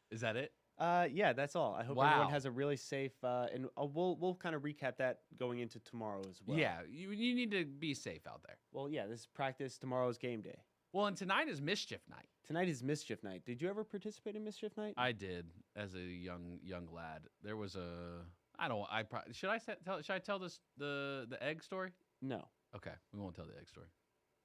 Speaker 1: Is that it?
Speaker 2: Yeah, that's all. I hope everyone has a really safe, and we'll kind of recap that going into tomorrow as well.
Speaker 1: Yeah, you need to be safe out there.
Speaker 2: Well, yeah, this is practice. Tomorrow's game day.
Speaker 1: Well, and tonight is Mischief Night.
Speaker 2: Tonight is Mischief Night. Did you ever participate in Mischief Night?
Speaker 1: I did as a young lad. There was should I tell this the egg story?
Speaker 2: No.
Speaker 1: Okay, we won't tell the egg story.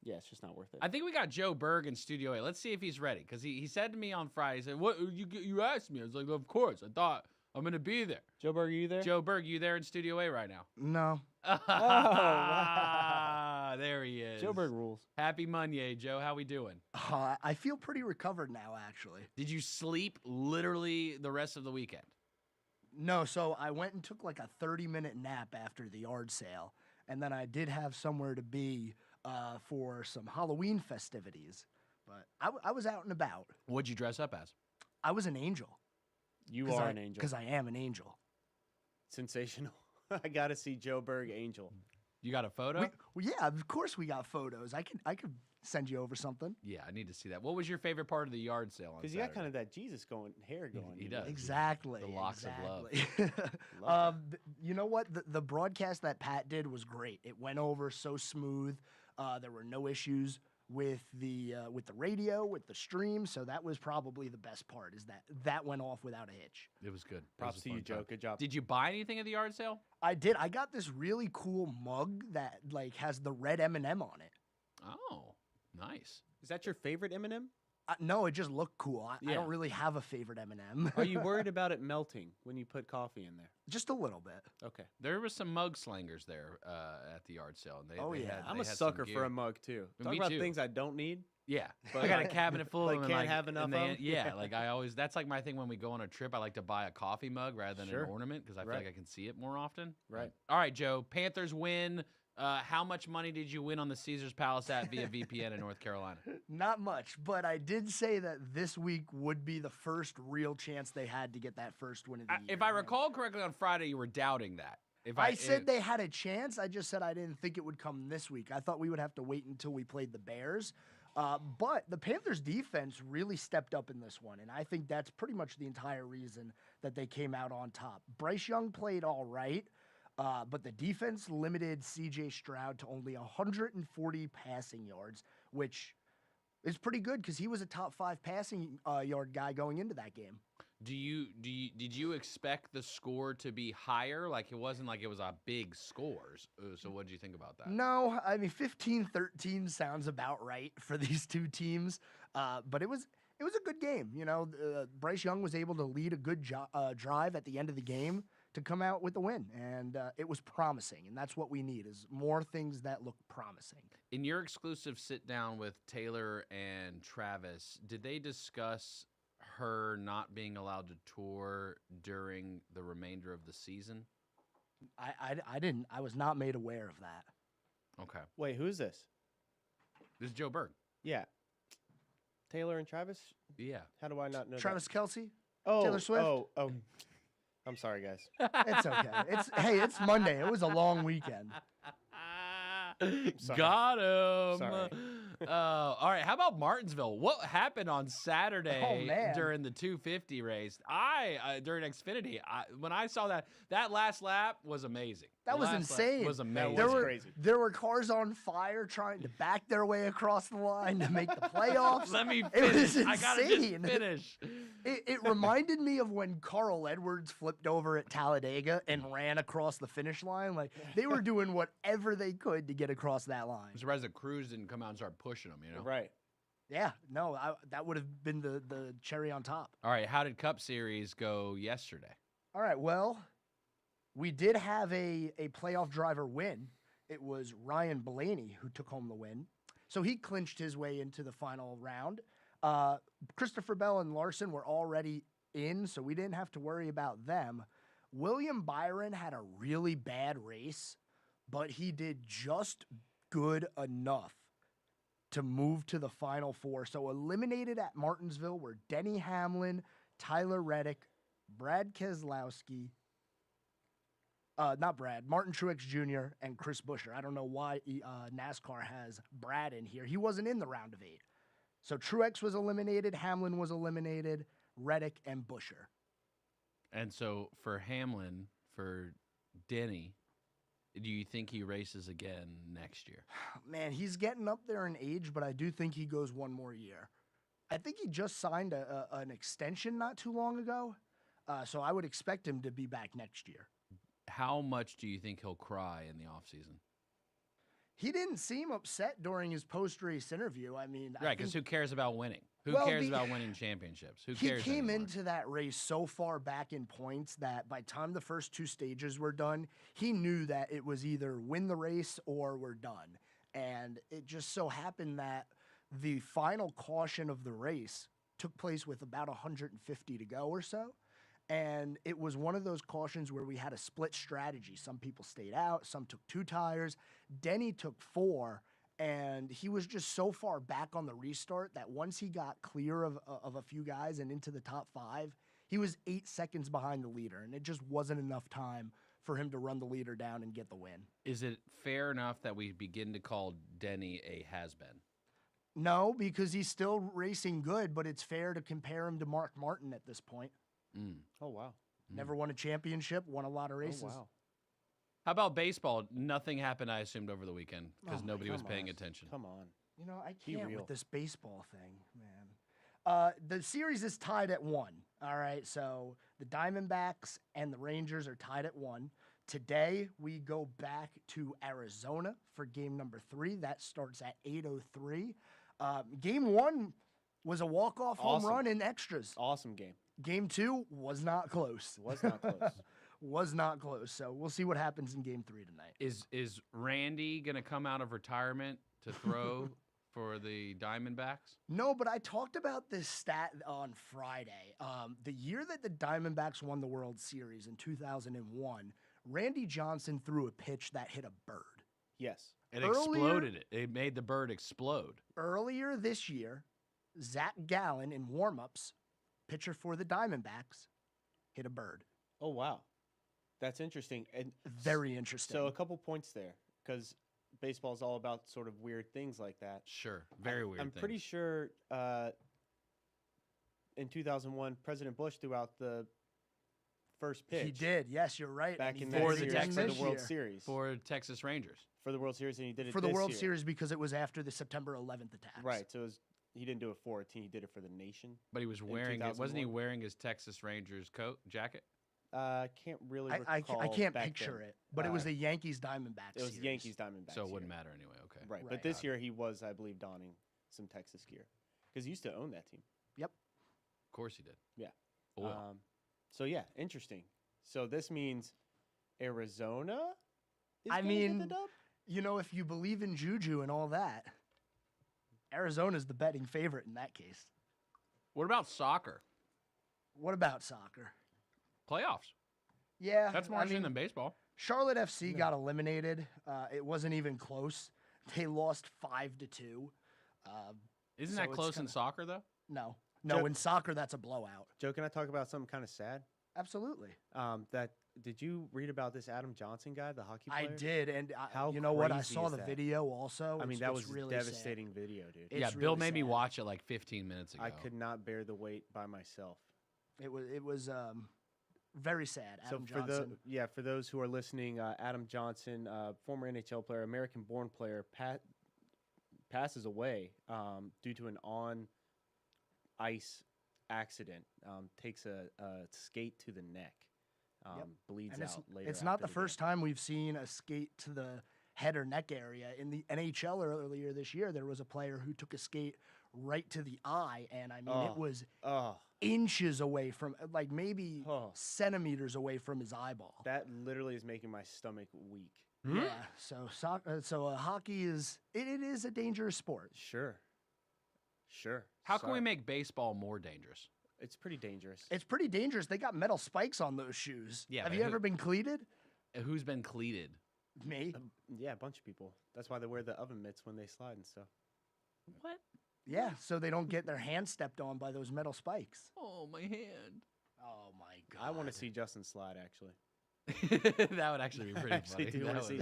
Speaker 2: Yeah, it's just not worth it.
Speaker 1: I think we got Joe Berg in Studio A. Let's see if he's ready, because he said to me on Friday, he said, "What you asked me?" I was like, "Of course. I thought I'm gonna be there."
Speaker 2: Joe Berg, are you there?
Speaker 1: Joe Berg, you there in Studio A right now?
Speaker 5: No.
Speaker 1: Wow. There he is.
Speaker 2: Joe Berg rules.
Speaker 1: Happy Monday, Joe. How we doing?
Speaker 5: I feel pretty recovered now, actually.
Speaker 1: Did you sleep literally the rest of the weekend?
Speaker 5: No, so I went and took like a 30-minute nap after the yard sale, and then I did have somewhere to be for some Halloween festivities. But I was out and about.
Speaker 1: What'd you dress up as?
Speaker 5: I was an angel.
Speaker 2: You are an angel.
Speaker 5: Because I am an angel.
Speaker 2: Sensational. I got to see Joe Berg angel.
Speaker 1: You got a photo?
Speaker 5: Yeah, of course we got photos. I could send you over something.
Speaker 1: Yeah, I need to see that. What was your favorite part of the yard sale on Saturday?
Speaker 2: Because you got kind of that Jesus hair going.
Speaker 1: He does.
Speaker 5: Exactly.
Speaker 1: The locks of
Speaker 5: love. You know what? The broadcast that Pat did was great. It went over so smooth. There were no issues with the radio, with the stream. So that was probably the best part, is that went off without a hitch.
Speaker 1: It was good.
Speaker 2: Props to you, Joe. Good job.
Speaker 1: Did you buy anything at the yard sale?
Speaker 5: I did. I got this really cool mug that like has the red M&M on it.
Speaker 1: Oh, nice.
Speaker 2: Is that your favorite M&M?
Speaker 5: No, it just looked cool. I
Speaker 2: Yeah.
Speaker 5: don't really have a favorite M&M.
Speaker 2: Are you worried about it melting when you put coffee in there?
Speaker 5: Just a little bit.
Speaker 2: Okay.
Speaker 1: There was some mug slangers there at the yard sale. And
Speaker 2: I'm a sucker for a mug too. Talk
Speaker 1: Me
Speaker 2: about
Speaker 1: too.
Speaker 2: things I don't need.
Speaker 1: Yeah,
Speaker 2: But
Speaker 1: I got a
Speaker 2: like-
Speaker 1: cabinet full
Speaker 2: like
Speaker 1: of them.
Speaker 2: can't have enough
Speaker 1: and
Speaker 2: of 'em?
Speaker 1: Yeah, like I always. That's like my thing when we go on a trip. I like to buy a coffee mug rather than
Speaker 2: Sure.
Speaker 1: an ornament because I feel
Speaker 2: Right.
Speaker 1: like I can see it more often.
Speaker 2: Right.
Speaker 1: All right, Joe. Panthers win. How much money did you win on the Caesars Palace app via VPN in North Carolina?
Speaker 5: Not much, but I did say that this week would be the first real chance they had to get that first win of the year.
Speaker 1: If I recall correctly, on Friday you were doubting that. If
Speaker 5: I said they had a chance. I just said I didn't think it would come this week. I thought we would have to wait until we played the Bears. But the Panthers defense really stepped up in this one, and I think that's pretty much the entire reason that they came out on top. Bryce Young played all right, but the defense limited C.J. Stroud to only 140 passing yards, which is pretty good because he was a top 5 passing yard guy going into that game.
Speaker 1: Did you expect the score to be higher? Like it wasn't like it was a big score. So what did you think about that?
Speaker 5: No, I mean 15-13 sounds about right for these two teams, but it was a good game. You know, Bryce Young was able to lead a good drive at the end of the game to come out with the win, and it was promising, and that's what we need is more things that look promising.
Speaker 1: In your exclusive sit down with Taylor and Travis, did they discuss her not being allowed to tour during the remainder of the season?
Speaker 5: I didn't. I was not made aware of that.
Speaker 1: Okay.
Speaker 2: Wait, who's this?
Speaker 1: This is Joe Berg.
Speaker 2: Yeah. Taylor and Travis?
Speaker 1: Yeah.
Speaker 2: How do I not know
Speaker 5: Travis
Speaker 2: that?
Speaker 5: Kelce?
Speaker 2: Oh,
Speaker 5: Taylor Swift?
Speaker 2: Oh. I'm sorry, guys.
Speaker 5: It's okay. It's Monday. It was a long weekend.
Speaker 2: Sorry.
Speaker 1: Got him.
Speaker 2: Sorry.
Speaker 1: All right. How about Martinsville? What happened on Saturday
Speaker 5: man.
Speaker 1: during the 250 race? During Xfinity, when I saw that last lap was amazing.
Speaker 5: That
Speaker 1: The
Speaker 5: was
Speaker 1: last lap
Speaker 5: insane.
Speaker 1: Was amazing.
Speaker 2: That was crazy.
Speaker 5: There were cars on fire trying to back their way across the line to make the playoffs.
Speaker 1: Let me
Speaker 5: It was
Speaker 1: finish. I gotta just
Speaker 5: insane.
Speaker 1: finish.
Speaker 5: It reminded me of when Carl Edwards flipped over at Talladega and ran across the finish line. Like they were doing whatever they could to get across that line.
Speaker 1: I'm surprised the crews didn't come out and start pushing them. You know.
Speaker 2: Right.
Speaker 5: Yeah, no, that would have been the cherry on top.
Speaker 1: All right. How did Cup Series go yesterday?
Speaker 5: All right, well, we did have a playoff driver win. It was Ryan Blaney who took home the win. So he clinched his way into the final round. Christopher Bell and Larson were already in, so we didn't have to worry about them. William Byron had a really bad race, but he did just good enough to move to the Final Four. So eliminated at Martinsville were Denny Hamlin, Tyler Reddick, Brad Keselowski, Martin Truex Jr., and Chris Buescher. I don't know why NASCAR has Brad in here. He wasn't in the round of 8. So Truex was eliminated, Hamlin was eliminated, Reddick, and Buescher.
Speaker 1: And so for Hamlin, for Denny, do you think he races again next year?
Speaker 5: Man, he's getting up there in age, but I do think he goes one more year. I think he just signed an extension not too long ago, so I would expect him to be back next year.
Speaker 1: How much do you think he'll cry in the offseason?
Speaker 5: He didn't seem upset during his post-race interview. I mean,
Speaker 1: Right, because who cares about winning? Who
Speaker 5: Well,
Speaker 1: cares about winning championships? Who
Speaker 5: He
Speaker 1: cares
Speaker 5: came
Speaker 1: anymore?
Speaker 5: into that race so far back in points that by the time the first 2 stages were done, he knew that it was either win the race or we're done. And it just so happened that the final caution of the race took place with about 150 to go or so. And it was one of those cautions where we had a split strategy. Some people stayed out, some took 2 tires. Denny took 4, and he was just so far back on the restart that once he got clear of a few guys and into the top 5, he was 8 seconds behind the leader, and it just wasn't enough time for him to run the leader down and get the win.
Speaker 1: Is it fair enough that we begin to call Denny a has-been?
Speaker 5: No, because he's still racing good, but it's fair to compare him to Mark Martin at this point.
Speaker 2: Oh, wow.
Speaker 5: Never won a championship, won a lot of races.
Speaker 2: Oh, wow.
Speaker 1: How about baseball? Nothing happened, I assumed, over the weekend because
Speaker 2: Oh,
Speaker 1: nobody was
Speaker 2: come
Speaker 1: paying
Speaker 2: on.
Speaker 1: attention.
Speaker 2: Come on.
Speaker 5: You know, I
Speaker 2: Be
Speaker 5: can't
Speaker 2: real.
Speaker 5: with this baseball thing, man. The series is tied at 1. All right, so the Diamondbacks and the Rangers are tied at 1. Today we go back to Arizona for game number 3. That starts at 8:03. Game 1 was a walk-off home
Speaker 2: Awesome.
Speaker 5: run in extras.
Speaker 2: Awesome game.
Speaker 5: Game 2 was not close.
Speaker 2: Was not close.
Speaker 5: Was not close. So we'll see what happens in game 3 tonight.
Speaker 1: Is Randy gonna come out of retirement to throw for the Diamondbacks?
Speaker 5: No, but I talked about this stat on Friday. The year that the Diamondbacks won the World Series in 2001, Randy Johnson threw a pitch that hit a bird.
Speaker 2: Yes.
Speaker 1: It exploded it. It made the bird explode.
Speaker 5: Earlier this year, Zach Gallen in warm-ups, pitcher for the Diamondbacks, hit a bird.
Speaker 2: Oh, wow. That's interesting. And
Speaker 5: Very interesting.
Speaker 2: So a couple points there, because baseball is all about sort of weird things like that.
Speaker 1: Sure. Very weird
Speaker 2: I'm pretty
Speaker 1: things.
Speaker 2: sure in 2001, President Bush threw out the first pitch.
Speaker 5: He did. Yes, you're right.
Speaker 2: Back
Speaker 5: and
Speaker 2: in
Speaker 5: he
Speaker 2: that
Speaker 5: did it
Speaker 2: series
Speaker 5: again
Speaker 2: for the
Speaker 5: this
Speaker 2: World
Speaker 5: year.
Speaker 2: Series.
Speaker 1: For Texas Rangers.
Speaker 2: For the World Series, and he did it
Speaker 5: For the
Speaker 2: this
Speaker 5: World
Speaker 2: year.
Speaker 5: Series because it was after the September 11th attacks.
Speaker 2: Right. So he didn't do it for a team. He did it for the nation.
Speaker 1: But he was
Speaker 2: in
Speaker 1: wearing it. Wasn't he
Speaker 2: 2001?
Speaker 1: wearing his Texas Rangers coat jacket?
Speaker 2: Can't really
Speaker 5: I
Speaker 2: recall
Speaker 5: can't
Speaker 2: back
Speaker 5: picture
Speaker 2: then.
Speaker 5: it, but it was the Yankees Diamondbacks.
Speaker 2: It was
Speaker 5: series.
Speaker 2: Yankees Diamondbacks.
Speaker 1: So it wouldn't
Speaker 2: year.
Speaker 1: matter anyway. Okay.
Speaker 2: Right.
Speaker 5: Right.
Speaker 2: But this year he was, I believe, donning some Texas gear because he used to own that team.
Speaker 5: Yep.
Speaker 1: Of course he did.
Speaker 2: Yeah.
Speaker 1: Oil.
Speaker 2: So yeah, interesting. So this means Arizona. Is
Speaker 5: I
Speaker 2: gonna get the
Speaker 5: mean,
Speaker 2: dub?
Speaker 5: you know, if you believe in juju and all that, Arizona's the betting favorite in that case.
Speaker 1: What about soccer?
Speaker 5: What about soccer?
Speaker 1: Playoffs.
Speaker 5: Yeah,
Speaker 1: That's more interesting than baseball.
Speaker 5: Charlotte FC got eliminated. It wasn't even close. They lost 5-2.
Speaker 1: Isn't
Speaker 5: so
Speaker 1: that
Speaker 5: it's
Speaker 1: close in
Speaker 5: kinda-
Speaker 1: soccer though?
Speaker 5: No, no. In soccer, that's a blowout.
Speaker 2: Joe, can I talk about something kind of sad?
Speaker 5: Absolutely.
Speaker 2: Did you read about this Adam Johnson guy, the hockey
Speaker 5: I
Speaker 2: player?
Speaker 5: did, and
Speaker 2: How
Speaker 5: you know what? I
Speaker 2: crazy
Speaker 5: saw
Speaker 2: is
Speaker 5: the
Speaker 2: that?
Speaker 5: video also.
Speaker 2: I mean,
Speaker 5: It's-
Speaker 2: that
Speaker 5: it's
Speaker 2: was
Speaker 5: really
Speaker 2: a
Speaker 5: sad.
Speaker 2: devastating video, dude.
Speaker 1: Yeah,
Speaker 5: It's
Speaker 1: Bill
Speaker 5: really
Speaker 1: made me
Speaker 5: sad.
Speaker 1: watch it like 15 minutes ago.
Speaker 2: I could not bear the weight by myself.
Speaker 5: It was very sad. Adam Johnson.
Speaker 2: For those who are listening, Adam Johnson, former NHL player, American-born player, passes away due to an on-ice accident. Takes a skate to the neck. Bleeds
Speaker 5: And
Speaker 2: out later.
Speaker 5: it's not
Speaker 2: after
Speaker 5: the first time we've seen a skate to the head or neck area. In the NHL earlier this year, there was a player who took a skate right to the eye, and I mean, it was inches away from, like maybe centimeters away from his eyeball.
Speaker 2: That literally is making my stomach weak.
Speaker 5: Yeah, so hockey is it is a dangerous sport.
Speaker 2: Sure.
Speaker 1: How can we make baseball more dangerous?
Speaker 2: It's pretty dangerous.
Speaker 5: It's pretty dangerous. They got metal spikes on those shoes.
Speaker 1: Yeah,
Speaker 5: Have
Speaker 1: but
Speaker 5: you ever been cleated?
Speaker 1: Who's been cleated?
Speaker 5: Me.
Speaker 2: Yeah, a bunch of people. That's why they wear the oven mitts when they slide and stuff.
Speaker 1: What?
Speaker 5: Yeah, so they don't get their hand stepped on by those metal spikes.
Speaker 1: Oh, my hand.
Speaker 5: Oh my god.
Speaker 2: I want to see Justin slide actually.
Speaker 1: That would actually be pretty
Speaker 2: I actually
Speaker 1: funny.
Speaker 2: do want to see.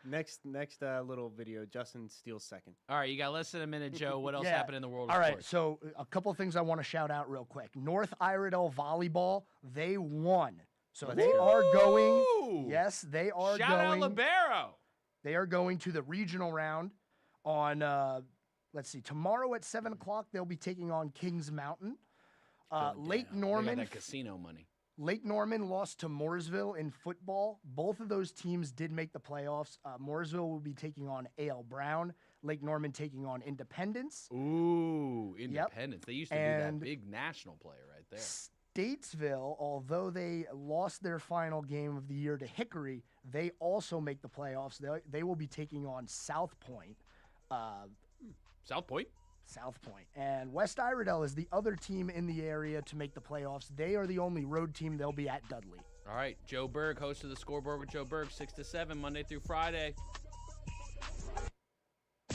Speaker 2: Let's, next little video. Justin steals second.
Speaker 1: All right, you got less than a minute, Joe. What else
Speaker 5: Yeah.
Speaker 1: happened in the world of
Speaker 5: All right,
Speaker 1: sports?
Speaker 5: so a couple things I want to shout out real quick. North Iredell Volleyball, they won. So they are going. Yes, they are
Speaker 1: Shout out
Speaker 5: going.
Speaker 1: Libero.
Speaker 5: They are going to the regional round on, let's see, tomorrow at 7 o'clock, they'll be taking on Kings Mountain. Lake
Speaker 1: They got
Speaker 5: Norman.
Speaker 1: that casino money.
Speaker 5: Lake Norman lost to Mooresville in football. Both of those teams did make the playoffs. Mooresville will be taking on A.L. Brown. Lake Norman taking on Independence.
Speaker 1: Ooh, Independence. They used to be
Speaker 5: And
Speaker 1: that big national player right there.
Speaker 5: Statesville, although they lost their final game of the year to Hickory, they also make the playoffs. They will be taking on South Point.
Speaker 1: South Point?
Speaker 5: South Point. And West Iredell is the other team in the area to make the playoffs. They are the only road team. They'll be at Dudley.
Speaker 1: All right, Joe Berg, host of the Scoreboard with Joe Berg, 6 to 7, Monday through Friday.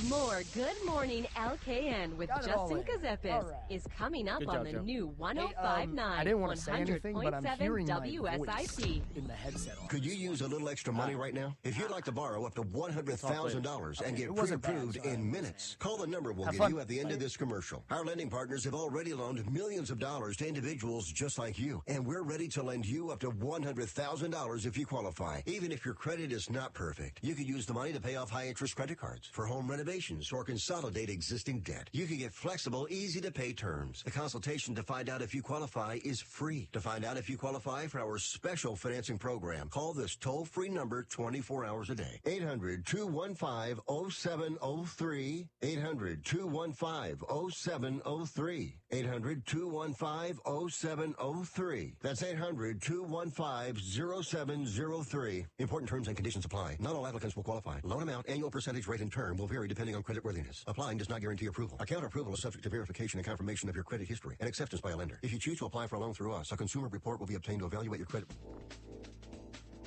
Speaker 3: More Good Morning LKN with
Speaker 5: Got it all
Speaker 3: Justin
Speaker 5: in.
Speaker 3: Ckezepis
Speaker 5: All right.
Speaker 3: is coming up
Speaker 2: Good
Speaker 3: on
Speaker 2: job,
Speaker 3: the
Speaker 2: Joe.
Speaker 3: new 105.9
Speaker 5: I didn't want to say anything, but I'm
Speaker 3: 100.7
Speaker 5: hearing my voice
Speaker 3: WSIC.
Speaker 5: in the headset. On
Speaker 8: Could you
Speaker 5: this
Speaker 8: use a little extra money right now? If you'd like to borrow up to $100,000 and
Speaker 5: It
Speaker 8: get
Speaker 5: wasn't bad,
Speaker 8: pre-approved
Speaker 5: so I
Speaker 8: in minutes, call the number we'll
Speaker 5: Have
Speaker 8: give
Speaker 5: fun.
Speaker 8: you at the end of this commercial. Our lending partners have already loaned millions of dollars to individuals just like you, and we're ready to lend you up to $100,000 if you qualify. Even if your credit is not perfect, you could use the money to pay off high-interest credit cards, for home renovation, renovations or consolidate existing debt. You can get flexible, easy-to-pay terms. A consultation to find out if you qualify is free. To find out if you qualify for our special financing program, call this toll-free number 24 hours a day. 800-215-0703. 800-215-0703. 800-215-0703. That's 800-215-0703. Important terms and conditions apply. Not all applicants will qualify. Loan amount, annual percentage rate, and term will vary depending on creditworthiness. Applying does not guarantee approval. Account approval is subject to verification and confirmation of your credit history and acceptance by a lender. If you choose to apply for a loan through us, a consumer report will be obtained to evaluate your credit.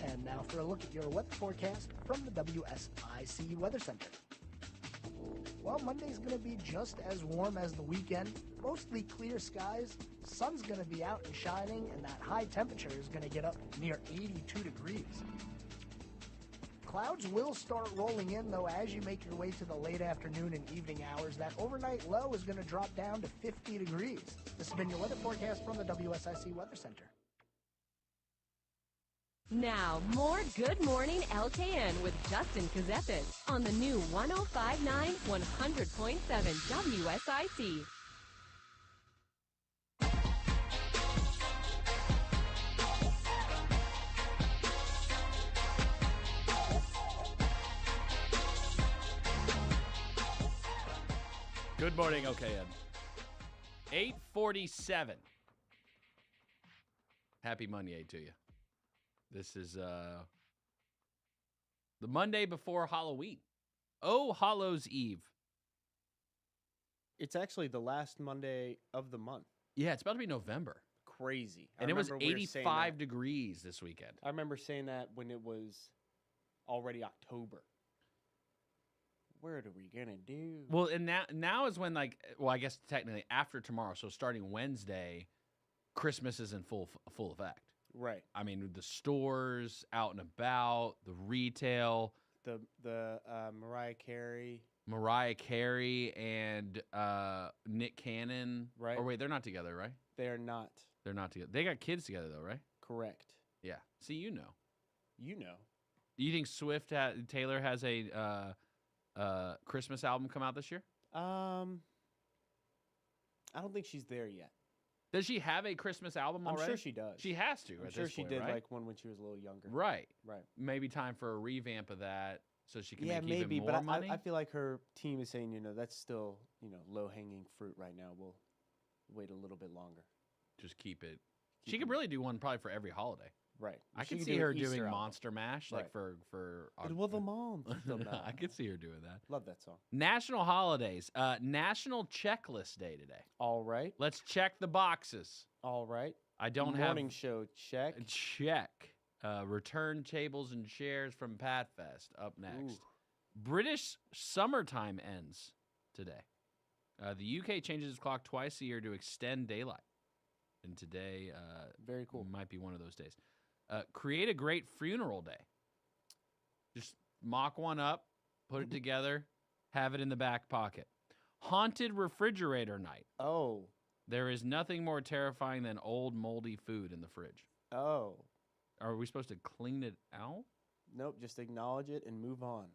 Speaker 5: And now for a look at your weather forecast from the WSIC Weather Center. Well, Monday's going to be just as warm as the weekend. Mostly clear skies. Sun's going to be out and shining, and that high temperature is going to get up near 82 degrees. Clouds will start rolling in, though, as you make your way to the late afternoon and evening hours. That overnight low is going to drop down to 50 degrees. This has been your weather forecast from the WSIC Weather Center.
Speaker 3: Now, more Good Morning LKN with Justin Ckezepis on the new 105.9 100.7 WSIC.
Speaker 1: Good morning, LKN. 8:47. Happy Monday to you. This is the Monday before Halloween. Oh, Hallows Eve.
Speaker 2: It's actually the last Monday of the month.
Speaker 1: Yeah, it's about to be November.
Speaker 2: Crazy.
Speaker 1: And it was
Speaker 2: remember we were saying
Speaker 1: 85
Speaker 2: that.
Speaker 1: degrees this weekend.
Speaker 2: I remember saying that when it was already October. What are we gonna do?
Speaker 1: Well, and now is when, like, well, I guess technically after tomorrow, so starting Wednesday, Christmas is in full effect.
Speaker 2: Right.
Speaker 1: I mean, the stores, out and about, the retail.
Speaker 2: The Mariah Carey
Speaker 1: and Nick Cannon.
Speaker 2: Right.
Speaker 1: Or wait, they're not together, right?
Speaker 2: They're not.
Speaker 1: They're not together. They got kids together, though, right?
Speaker 2: Correct.
Speaker 1: Yeah. See, you know.
Speaker 2: You know.
Speaker 1: You think Taylor has a Christmas album come out this year?
Speaker 2: I don't think she's there yet.
Speaker 1: Does she have a Christmas album already?
Speaker 2: I'm sure she does.
Speaker 1: She has to.
Speaker 2: I'm
Speaker 1: at
Speaker 2: sure
Speaker 1: this
Speaker 2: she
Speaker 1: point,
Speaker 2: did
Speaker 1: right?
Speaker 2: like one when she was a little younger.
Speaker 1: Right.
Speaker 2: Right.
Speaker 1: Maybe time for a revamp of that so she can
Speaker 2: Yeah,
Speaker 1: make
Speaker 2: maybe,
Speaker 1: even more
Speaker 2: but
Speaker 1: money.
Speaker 2: I feel like her team is saying, that's still, low hanging fruit right now. We'll wait a little bit longer.
Speaker 1: Just keep it. She could really do one probably for every holiday.
Speaker 2: Right.
Speaker 1: I
Speaker 2: She
Speaker 1: could
Speaker 2: could
Speaker 1: see
Speaker 2: do
Speaker 1: her
Speaker 2: an Easter
Speaker 1: doing
Speaker 2: album.
Speaker 1: Monster Mash, like
Speaker 2: Right.
Speaker 1: for.
Speaker 2: It was a monster mash.
Speaker 1: I could see her doing that.
Speaker 2: Love that song.
Speaker 1: National holidays. National Checklist Day today.
Speaker 2: All right.
Speaker 1: Let's check the boxes.
Speaker 2: All right.
Speaker 1: I don't
Speaker 2: Morning
Speaker 1: have
Speaker 2: show check.
Speaker 1: Check. Return tables and chairs from Pat Fest up next.
Speaker 2: Ooh.
Speaker 1: British summertime ends today. The UK changes its clock twice a year to extend daylight. And today
Speaker 2: very cool.
Speaker 1: Might be one of those days. Create a great funeral day. Just mock one up, put it together, have it in the back pocket. Haunted refrigerator night.
Speaker 2: Oh.
Speaker 1: There is nothing more terrifying than old moldy food in the fridge.
Speaker 2: Oh.
Speaker 1: Are we supposed to clean it out?
Speaker 2: Nope, just acknowledge it and move on.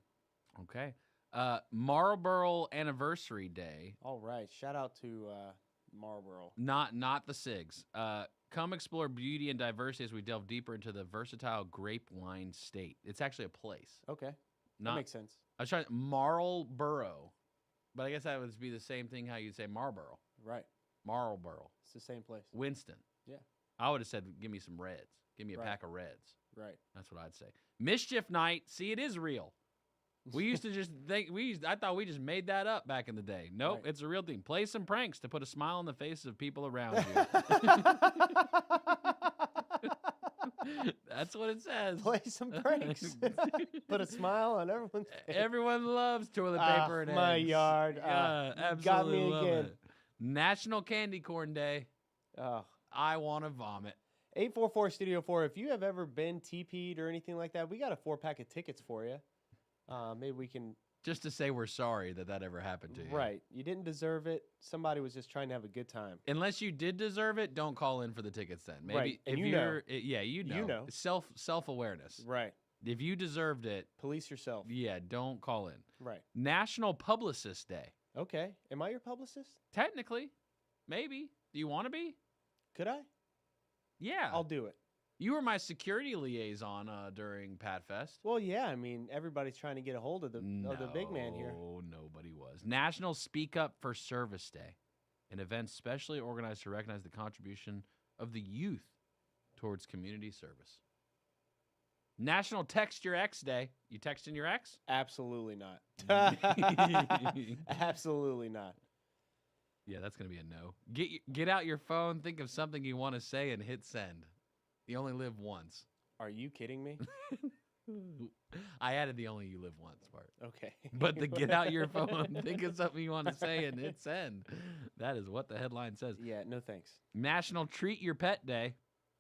Speaker 1: Okay. Marlboro Anniversary Day.
Speaker 2: All right. Shout out to Marlboro.
Speaker 1: Not the SIGs. Come explore beauty and diversity as we delve deeper into the versatile grape wine state. It's actually a place.
Speaker 2: Okay.
Speaker 1: Not,
Speaker 2: that makes sense.
Speaker 1: I was trying Marlboro, but I guess that would be the same thing how you'd say Marlboro.
Speaker 2: Right.
Speaker 1: Marlboro.
Speaker 2: It's the same place.
Speaker 1: Winston.
Speaker 2: Yeah.
Speaker 1: I would have said, give me some Reds. Give me a
Speaker 2: Right.
Speaker 1: pack of Reds.
Speaker 2: Right.
Speaker 1: That's what I'd say. Mischief Night. See, it is real. We used to just think I thought we just made that up back in the day. Nope,
Speaker 2: Right.
Speaker 1: it's a real thing. Play some pranks to put a smile on the faces of people around you. That's what it says.
Speaker 2: Play some pranks. Put a smile on everyone's face.
Speaker 1: Everyone loves toilet paper and
Speaker 2: my
Speaker 1: eggs.
Speaker 2: yard.
Speaker 1: Yeah,
Speaker 2: You
Speaker 1: absolutely
Speaker 2: got me
Speaker 1: love
Speaker 2: again.
Speaker 1: it. National Candy Corn Day.
Speaker 2: Oh.
Speaker 1: I want to vomit.
Speaker 2: 844 Studio 4. If you have ever been TP'd or anything like that, we got a 4-pack of tickets for you. Maybe we can.
Speaker 1: Just to say we're sorry that ever happened to you.
Speaker 2: Right. You didn't deserve it. Somebody was just trying to have a good time.
Speaker 1: Unless you did deserve it, don't call in for the tickets then. Maybe
Speaker 2: Right. And
Speaker 1: if
Speaker 2: you
Speaker 1: you're
Speaker 2: know.
Speaker 1: yeah, you know.
Speaker 2: You know.
Speaker 1: Self-awareness.
Speaker 2: Right.
Speaker 1: If you deserved it,
Speaker 2: Police yourself.
Speaker 1: yeah, don't call in.
Speaker 2: Right.
Speaker 1: National Publicist Day.
Speaker 2: Okay. Am I your publicist?
Speaker 1: Technically, maybe. Do you want to be?
Speaker 2: Could I?
Speaker 1: Yeah.
Speaker 2: I'll do it.
Speaker 1: You were my security liaison during Pat Fest.
Speaker 2: Well, yeah. I mean, everybody's trying to get a hold of the big man here.
Speaker 1: No, nobody was. National Speak Up for Service Day, an event specially organized to recognize the contribution of the youth towards community service. National Text Your Ex Day. You texting your ex?
Speaker 2: Absolutely not. Absolutely not.
Speaker 1: Yeah, that's going to be a no. Get out your phone, think of something you want to say, and hit send. You only live once.
Speaker 2: Are you kidding me?
Speaker 1: I added the only you live once part.
Speaker 2: Okay.
Speaker 1: But to get out your phone, think of something you want to say, and hit send. That is what the headline says.
Speaker 2: Yeah, no thanks.
Speaker 1: National Treat Your Pet Day.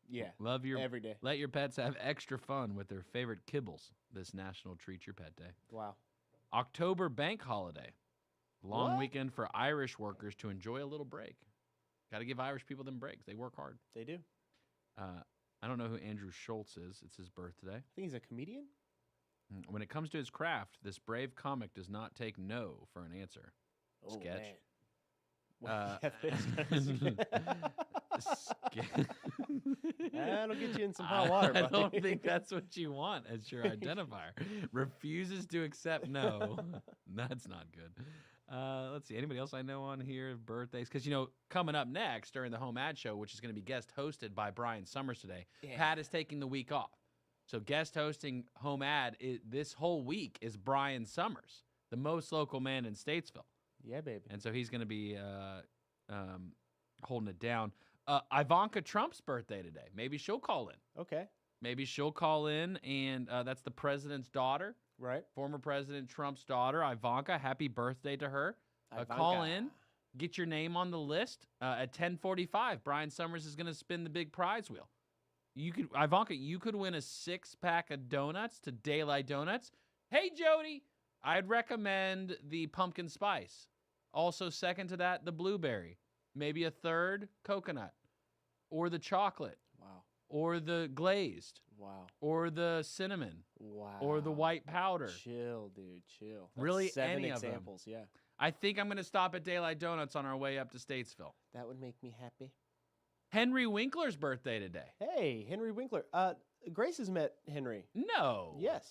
Speaker 2: Yeah.
Speaker 1: Love your
Speaker 2: every day.
Speaker 1: Let your pets have extra fun with their favorite kibbles this National Treat Your Pet Day.
Speaker 2: Wow.
Speaker 1: October Bank Holiday. Long
Speaker 2: What?
Speaker 1: weekend for Irish workers to enjoy a little break. Got to give Irish people them breaks. They work hard.
Speaker 2: They do.
Speaker 1: I don't know who Andrew Schultz is. It's his birthday.
Speaker 2: I think he's a comedian.
Speaker 1: When it comes to his craft, this brave comic does not take no for an answer.
Speaker 2: Oh,
Speaker 1: Sketch.
Speaker 2: Man. That'll get you in some hot water,
Speaker 1: I
Speaker 2: buddy.
Speaker 1: don't think that's what you want as your identifier. Refuses to accept no. That's not good. Let's see. Anybody else I know on here? Birthdays? Because, coming up next during the HomeAd show, which is going to be guest hosted by Brian Summers today,
Speaker 2: Yeah.
Speaker 1: Pat is taking the week off. So guest hosting HomeAd this whole week is Brian Summers, the most local man in Statesville.
Speaker 2: Yeah, baby.
Speaker 1: And so he's going to be holding it down. Ivanka Trump's birthday today. Maybe she'll call in.
Speaker 2: Okay.
Speaker 1: Maybe she'll call in, and that's the president's daughter.
Speaker 2: Right.
Speaker 1: Former President Trump's daughter, Ivanka. Happy birthday to her. Call
Speaker 2: Ivanka.
Speaker 1: in. Get your name on the list. At 10:45, Brian Summers is going to spin the big prize wheel. Ivanka, you could win a 6-pack of donuts to Daylight Donuts. Hey, Jody, I'd recommend the pumpkin spice. Also, second to that, the blueberry. Maybe a third, coconut. Or the chocolate.
Speaker 2: Wow.
Speaker 1: Or the glazed.
Speaker 2: Wow.
Speaker 1: Or the cinnamon.
Speaker 2: Wow.
Speaker 1: Or the white powder.
Speaker 2: Chill, dude. Chill. That's
Speaker 1: Really,
Speaker 2: 7
Speaker 1: any
Speaker 2: examples.
Speaker 1: of them.
Speaker 2: Yeah.
Speaker 1: I think I'm going to stop at Daylight Donuts on our way up to Statesville.
Speaker 2: That would make me happy.
Speaker 1: Henry Winkler's birthday today.
Speaker 2: Hey, Henry Winkler. Grace has met Henry.
Speaker 1: No.
Speaker 2: Yes.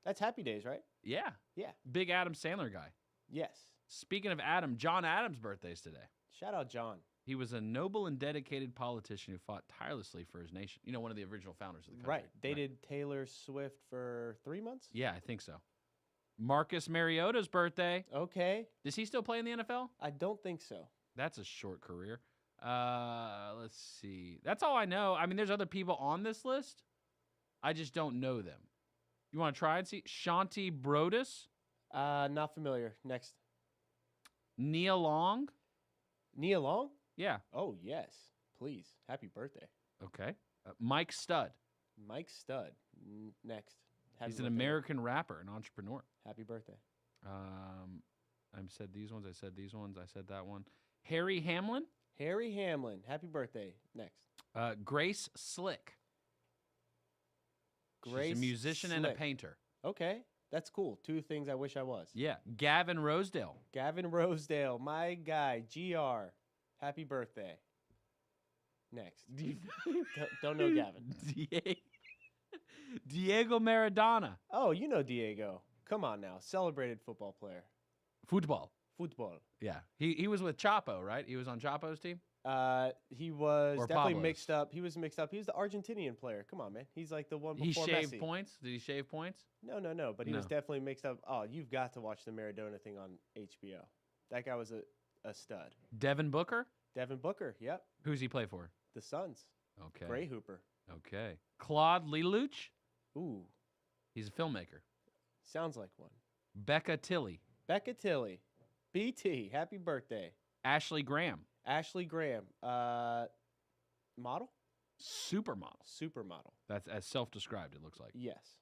Speaker 2: That's Happy Days, right?
Speaker 1: Yeah.
Speaker 2: Yeah.
Speaker 1: Big Adam Sandler guy.
Speaker 2: Yes.
Speaker 1: Speaking of Adam, John Adams' birthday's today.
Speaker 2: Shout out John.
Speaker 1: He was a noble and dedicated politician who fought tirelessly for his nation. One of the original founders of the country.
Speaker 2: Right. Dated Taylor Swift for 3 months?
Speaker 1: Yeah, I think so. Marcus Mariota's birthday.
Speaker 2: Okay.
Speaker 1: Does he still play in the NFL?
Speaker 2: I don't think so.
Speaker 1: That's a short career. Let's see. That's all I know. I mean, there's other people on this list. I just don't know them. You want to try and see? Shanti Brodus?
Speaker 2: Not familiar. Next.
Speaker 1: Nia Long?
Speaker 2: Nia Long?
Speaker 1: Yeah.
Speaker 2: Oh, yes. Please. Happy birthday.
Speaker 1: Okay. Mike Stud.
Speaker 2: Mike Stud. Next. Happy
Speaker 1: He's an
Speaker 2: birthday.
Speaker 1: American rapper, an entrepreneur.
Speaker 2: Happy birthday.
Speaker 1: I said these ones. I said these ones. I said that one. Harry Hamlin.
Speaker 2: Harry Hamlin. Happy birthday. Next.
Speaker 1: Grace Slick.
Speaker 2: Grace
Speaker 1: She's a musician and a
Speaker 2: Slick.
Speaker 1: painter.
Speaker 2: Okay. That's cool. 2 things I wish I was.
Speaker 1: Yeah. Gavin Rosedale.
Speaker 2: Gavin Rosedale. My guy. GR. Happy birthday. Next. don't know Gavin.
Speaker 1: Diego Maradona.
Speaker 2: Oh, you know Diego. Come on now. Celebrated football player.
Speaker 1: Football.
Speaker 2: Football.
Speaker 1: Yeah. He was with Chapo, right? He was on Chapo's team?
Speaker 2: He was
Speaker 1: Or
Speaker 2: definitely
Speaker 1: Pablo's.
Speaker 2: mixed up. He was mixed up. He was the Argentinian player. Come on, man. He's like the one
Speaker 1: He
Speaker 2: before
Speaker 1: shaved
Speaker 2: Messi.
Speaker 1: points? Did he shave points?
Speaker 2: No. But he was
Speaker 1: No.
Speaker 2: definitely mixed up. Oh, you've got to watch the Maradona thing on HBO. That guy was a stud.
Speaker 1: Devin Booker?
Speaker 2: Devin Booker. Yep.
Speaker 1: Who's he play for?
Speaker 2: The Suns.
Speaker 1: Okay.
Speaker 2: Gray Hooper.
Speaker 1: Okay. Claude Lelouch?
Speaker 2: Ooh.
Speaker 1: He's a filmmaker.
Speaker 2: Sounds like one.
Speaker 1: Becca Tilley.
Speaker 2: Becca Tilley. BT. Happy birthday.
Speaker 1: Ashley Graham.
Speaker 2: Ashley Graham. Model?
Speaker 1: Supermodel.
Speaker 2: Supermodel.
Speaker 1: That's as self-described, it looks like.
Speaker 2: Yes.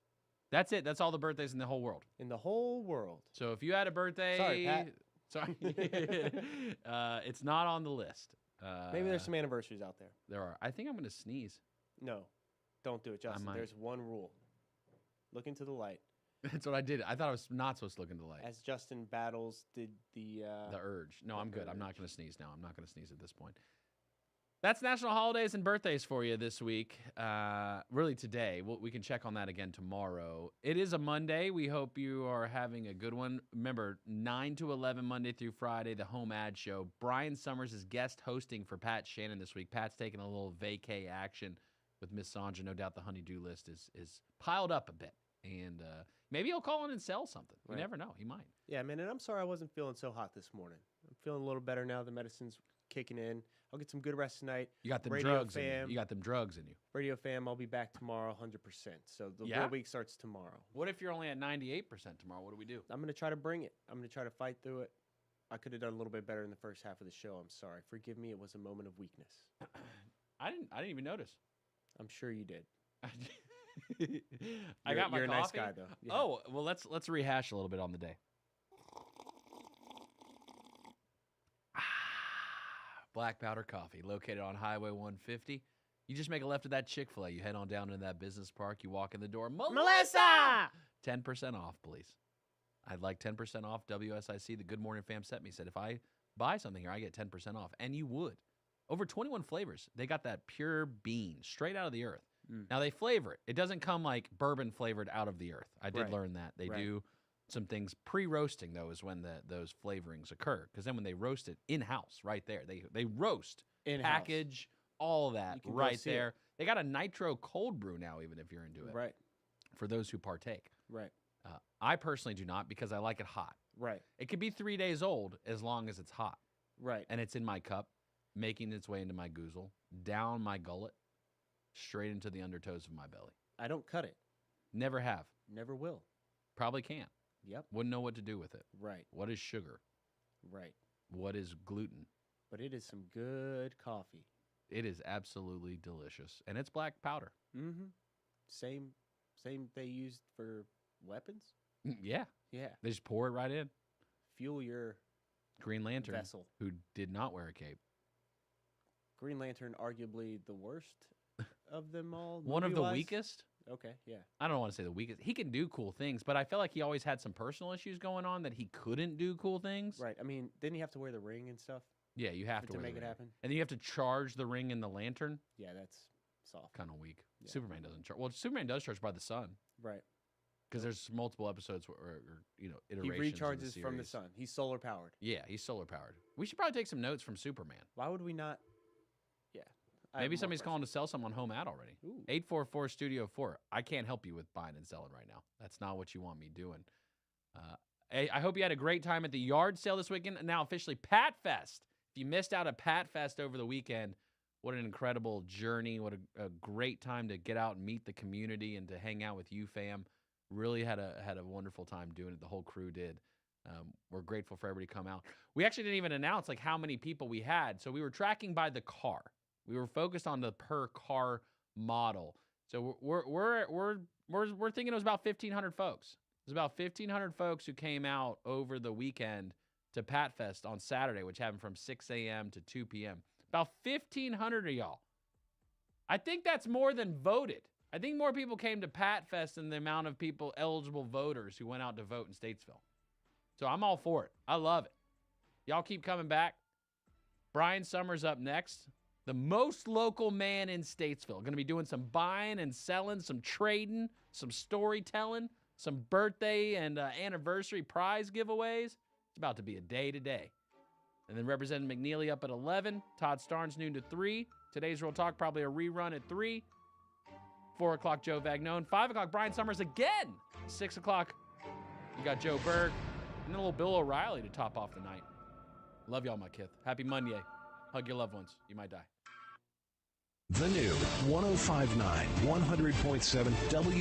Speaker 1: That's it. That's all the birthdays in the whole world.
Speaker 2: In the whole world.
Speaker 1: So if you had a birthday...
Speaker 2: Sorry, Pat.
Speaker 1: Sorry. It's not on the list.
Speaker 2: Maybe there's some anniversaries out there.
Speaker 1: There are. I think I'm going to sneeze.
Speaker 2: No. Don't do it, Justin.
Speaker 1: might.
Speaker 2: There's one rule. Look into the light.
Speaker 1: That's what I did. I thought I was not supposed to look into the light.
Speaker 2: As Justin battles the
Speaker 1: urge. No, I'm good. I'm not going to sneeze now. I'm not going to sneeze at this point. That's national holidays and birthdays for you this week. Really today. We can check on that again tomorrow. It is a Monday. We hope you are having a good one. Remember, 9 to 11 Monday through Friday, the HomeAd show. Brian Summers is guest hosting for Pat Shannon this week. Pat's taking a little vacay action with Miss Sandra. No doubt the honey-do list is piled up a bit. And maybe he'll call in and sell something. You never know. He might.
Speaker 2: Yeah, man, and I'm sorry I wasn't feeling so hot this morning. I'm feeling a little better now. The medicine's kicking in. I'll get some good rest tonight.
Speaker 1: You got them
Speaker 2: Radio
Speaker 1: drugs
Speaker 2: fam,
Speaker 1: in you. You got them drugs in you.
Speaker 2: Radio fam, I'll be back tomorrow 100%. So the real week starts tomorrow.
Speaker 1: What if you're only at 98% tomorrow? What do we do?
Speaker 2: I'm going to try to bring it. I'm going to try to fight through it. I could have done a little bit better in the first half of the show. I'm sorry. Forgive me. It was a moment of weakness.
Speaker 1: I didn't even notice.
Speaker 2: I'm sure you did.
Speaker 1: I got my
Speaker 2: you're
Speaker 1: coffee.
Speaker 2: A nice guy, though. Yeah.
Speaker 1: Oh, well, let's rehash a little bit on the day. Black powder coffee, located on Highway 150. You just make a left of that Chick-fil-A. You head on down into that business park. You walk in the door. Melissa! 10% off, please. I'd like 10% off. WSIC, the Good Morning Fam sent me, said if I buy something here, I get 10% off. And you would. Over 21 flavors. They got that pure bean straight out of the earth. Now, they flavor it. It doesn't come like bourbon flavored out of the earth. I did learn that. They do some things pre-roasting, though, is when those flavorings occur. Because then when they roast it in-house right there, they roast, package, all that right there. They got a nitro cold brew now, even if you're into it.
Speaker 2: Right.
Speaker 1: For those who partake.
Speaker 2: Right.
Speaker 1: I personally do not because I like it hot.
Speaker 2: Right.
Speaker 1: It could be 3 days old as long as it's hot.
Speaker 2: Right.
Speaker 1: And it's in my cup, making its way into my goozle, down my gullet, straight into the undertows of my belly.
Speaker 2: I don't cut it.
Speaker 1: Never have.
Speaker 2: Never will.
Speaker 1: Probably can't.
Speaker 2: Yep.
Speaker 1: Wouldn't know what to do with it.
Speaker 2: Right.
Speaker 1: What is sugar?
Speaker 2: Right.
Speaker 1: What is gluten?
Speaker 2: But it is some good coffee.
Speaker 1: It is absolutely delicious. And it's black powder.
Speaker 2: Mm-hmm. Same they used for weapons?
Speaker 1: Yeah.
Speaker 2: Yeah.
Speaker 1: They just pour it right in.
Speaker 2: Fuel your
Speaker 1: Green Lantern,
Speaker 2: vessel.
Speaker 1: Who did not wear a cape.
Speaker 2: Green Lantern, arguably the worst of them all.
Speaker 1: One of the
Speaker 2: movie-wise?
Speaker 1: weakest.
Speaker 2: Okay, yeah.
Speaker 1: I don't want to say the weakest. He can do cool things, but I feel like he always had some personal issues going on that he couldn't do cool things.
Speaker 2: Right. I mean, didn't he have to wear the ring and stuff?
Speaker 1: Yeah, you have to wear
Speaker 2: make
Speaker 1: the
Speaker 2: it
Speaker 1: ring.
Speaker 2: happen.
Speaker 1: And then you have to charge the ring in the lantern.
Speaker 2: Yeah, that's soft.
Speaker 1: Kind of weak.
Speaker 2: Yeah.
Speaker 1: Superman doesn't charge. Well, Superman does charge by the sun.
Speaker 2: Right.
Speaker 1: Because there's multiple episodes or iterations.
Speaker 2: He
Speaker 1: of the
Speaker 2: recharges from the
Speaker 1: series.
Speaker 2: sun. He's solar powered.
Speaker 1: Yeah, he's solar powered. We should probably take some notes from Superman.
Speaker 2: Why would we not? Yeah.
Speaker 1: Maybe somebody's calling to sell some on HomeAd already. 844-STUDIO-4. I can't help you with buying and selling right now. That's not what you want me doing. I hope you had a great time at the yard sale this weekend. Now officially Pat Fest. If you missed out at Pat Fest over the weekend, what an incredible journey. What a great time to get out and meet the community and to hang out with you, fam. Really had a wonderful time doing it. The whole crew did. We're grateful for everybody to come out. We actually didn't even announce how many people we had. So we were tracking by the car. We were focused on the per car model. So we're thinking it was about 1,500 folks. It was about 1,500 folks who came out over the weekend to Pat Fest on Saturday, which happened from 6 a.m. to 2 p.m. About 1,500 of y'all. I think that's more than voted. I think more people came to Pat Fest than the amount of people, eligible voters, who went out to vote in Statesville. So I'm all for it. I love it. Y'all keep coming back. Brian Summers up next. The most local man in Statesville. Going to be doing some buying and selling, some trading, some storytelling, some birthday and anniversary prize giveaways. It's about to be a day today. And then Representative McNeely up at 11. Todd Starnes noon to 3. Today's Real Talk, probably a rerun at 3. 4 o'clock, Joe Vagnone. 5 o'clock, Brian Summers again. 6 o'clock, you got Joe Berg. And then a little Bill O'Reilly to top off the night. Love y'all, my kith. Happy Monday. Hug your loved ones. You might die.
Speaker 12: The new 105.9, 100.7 W.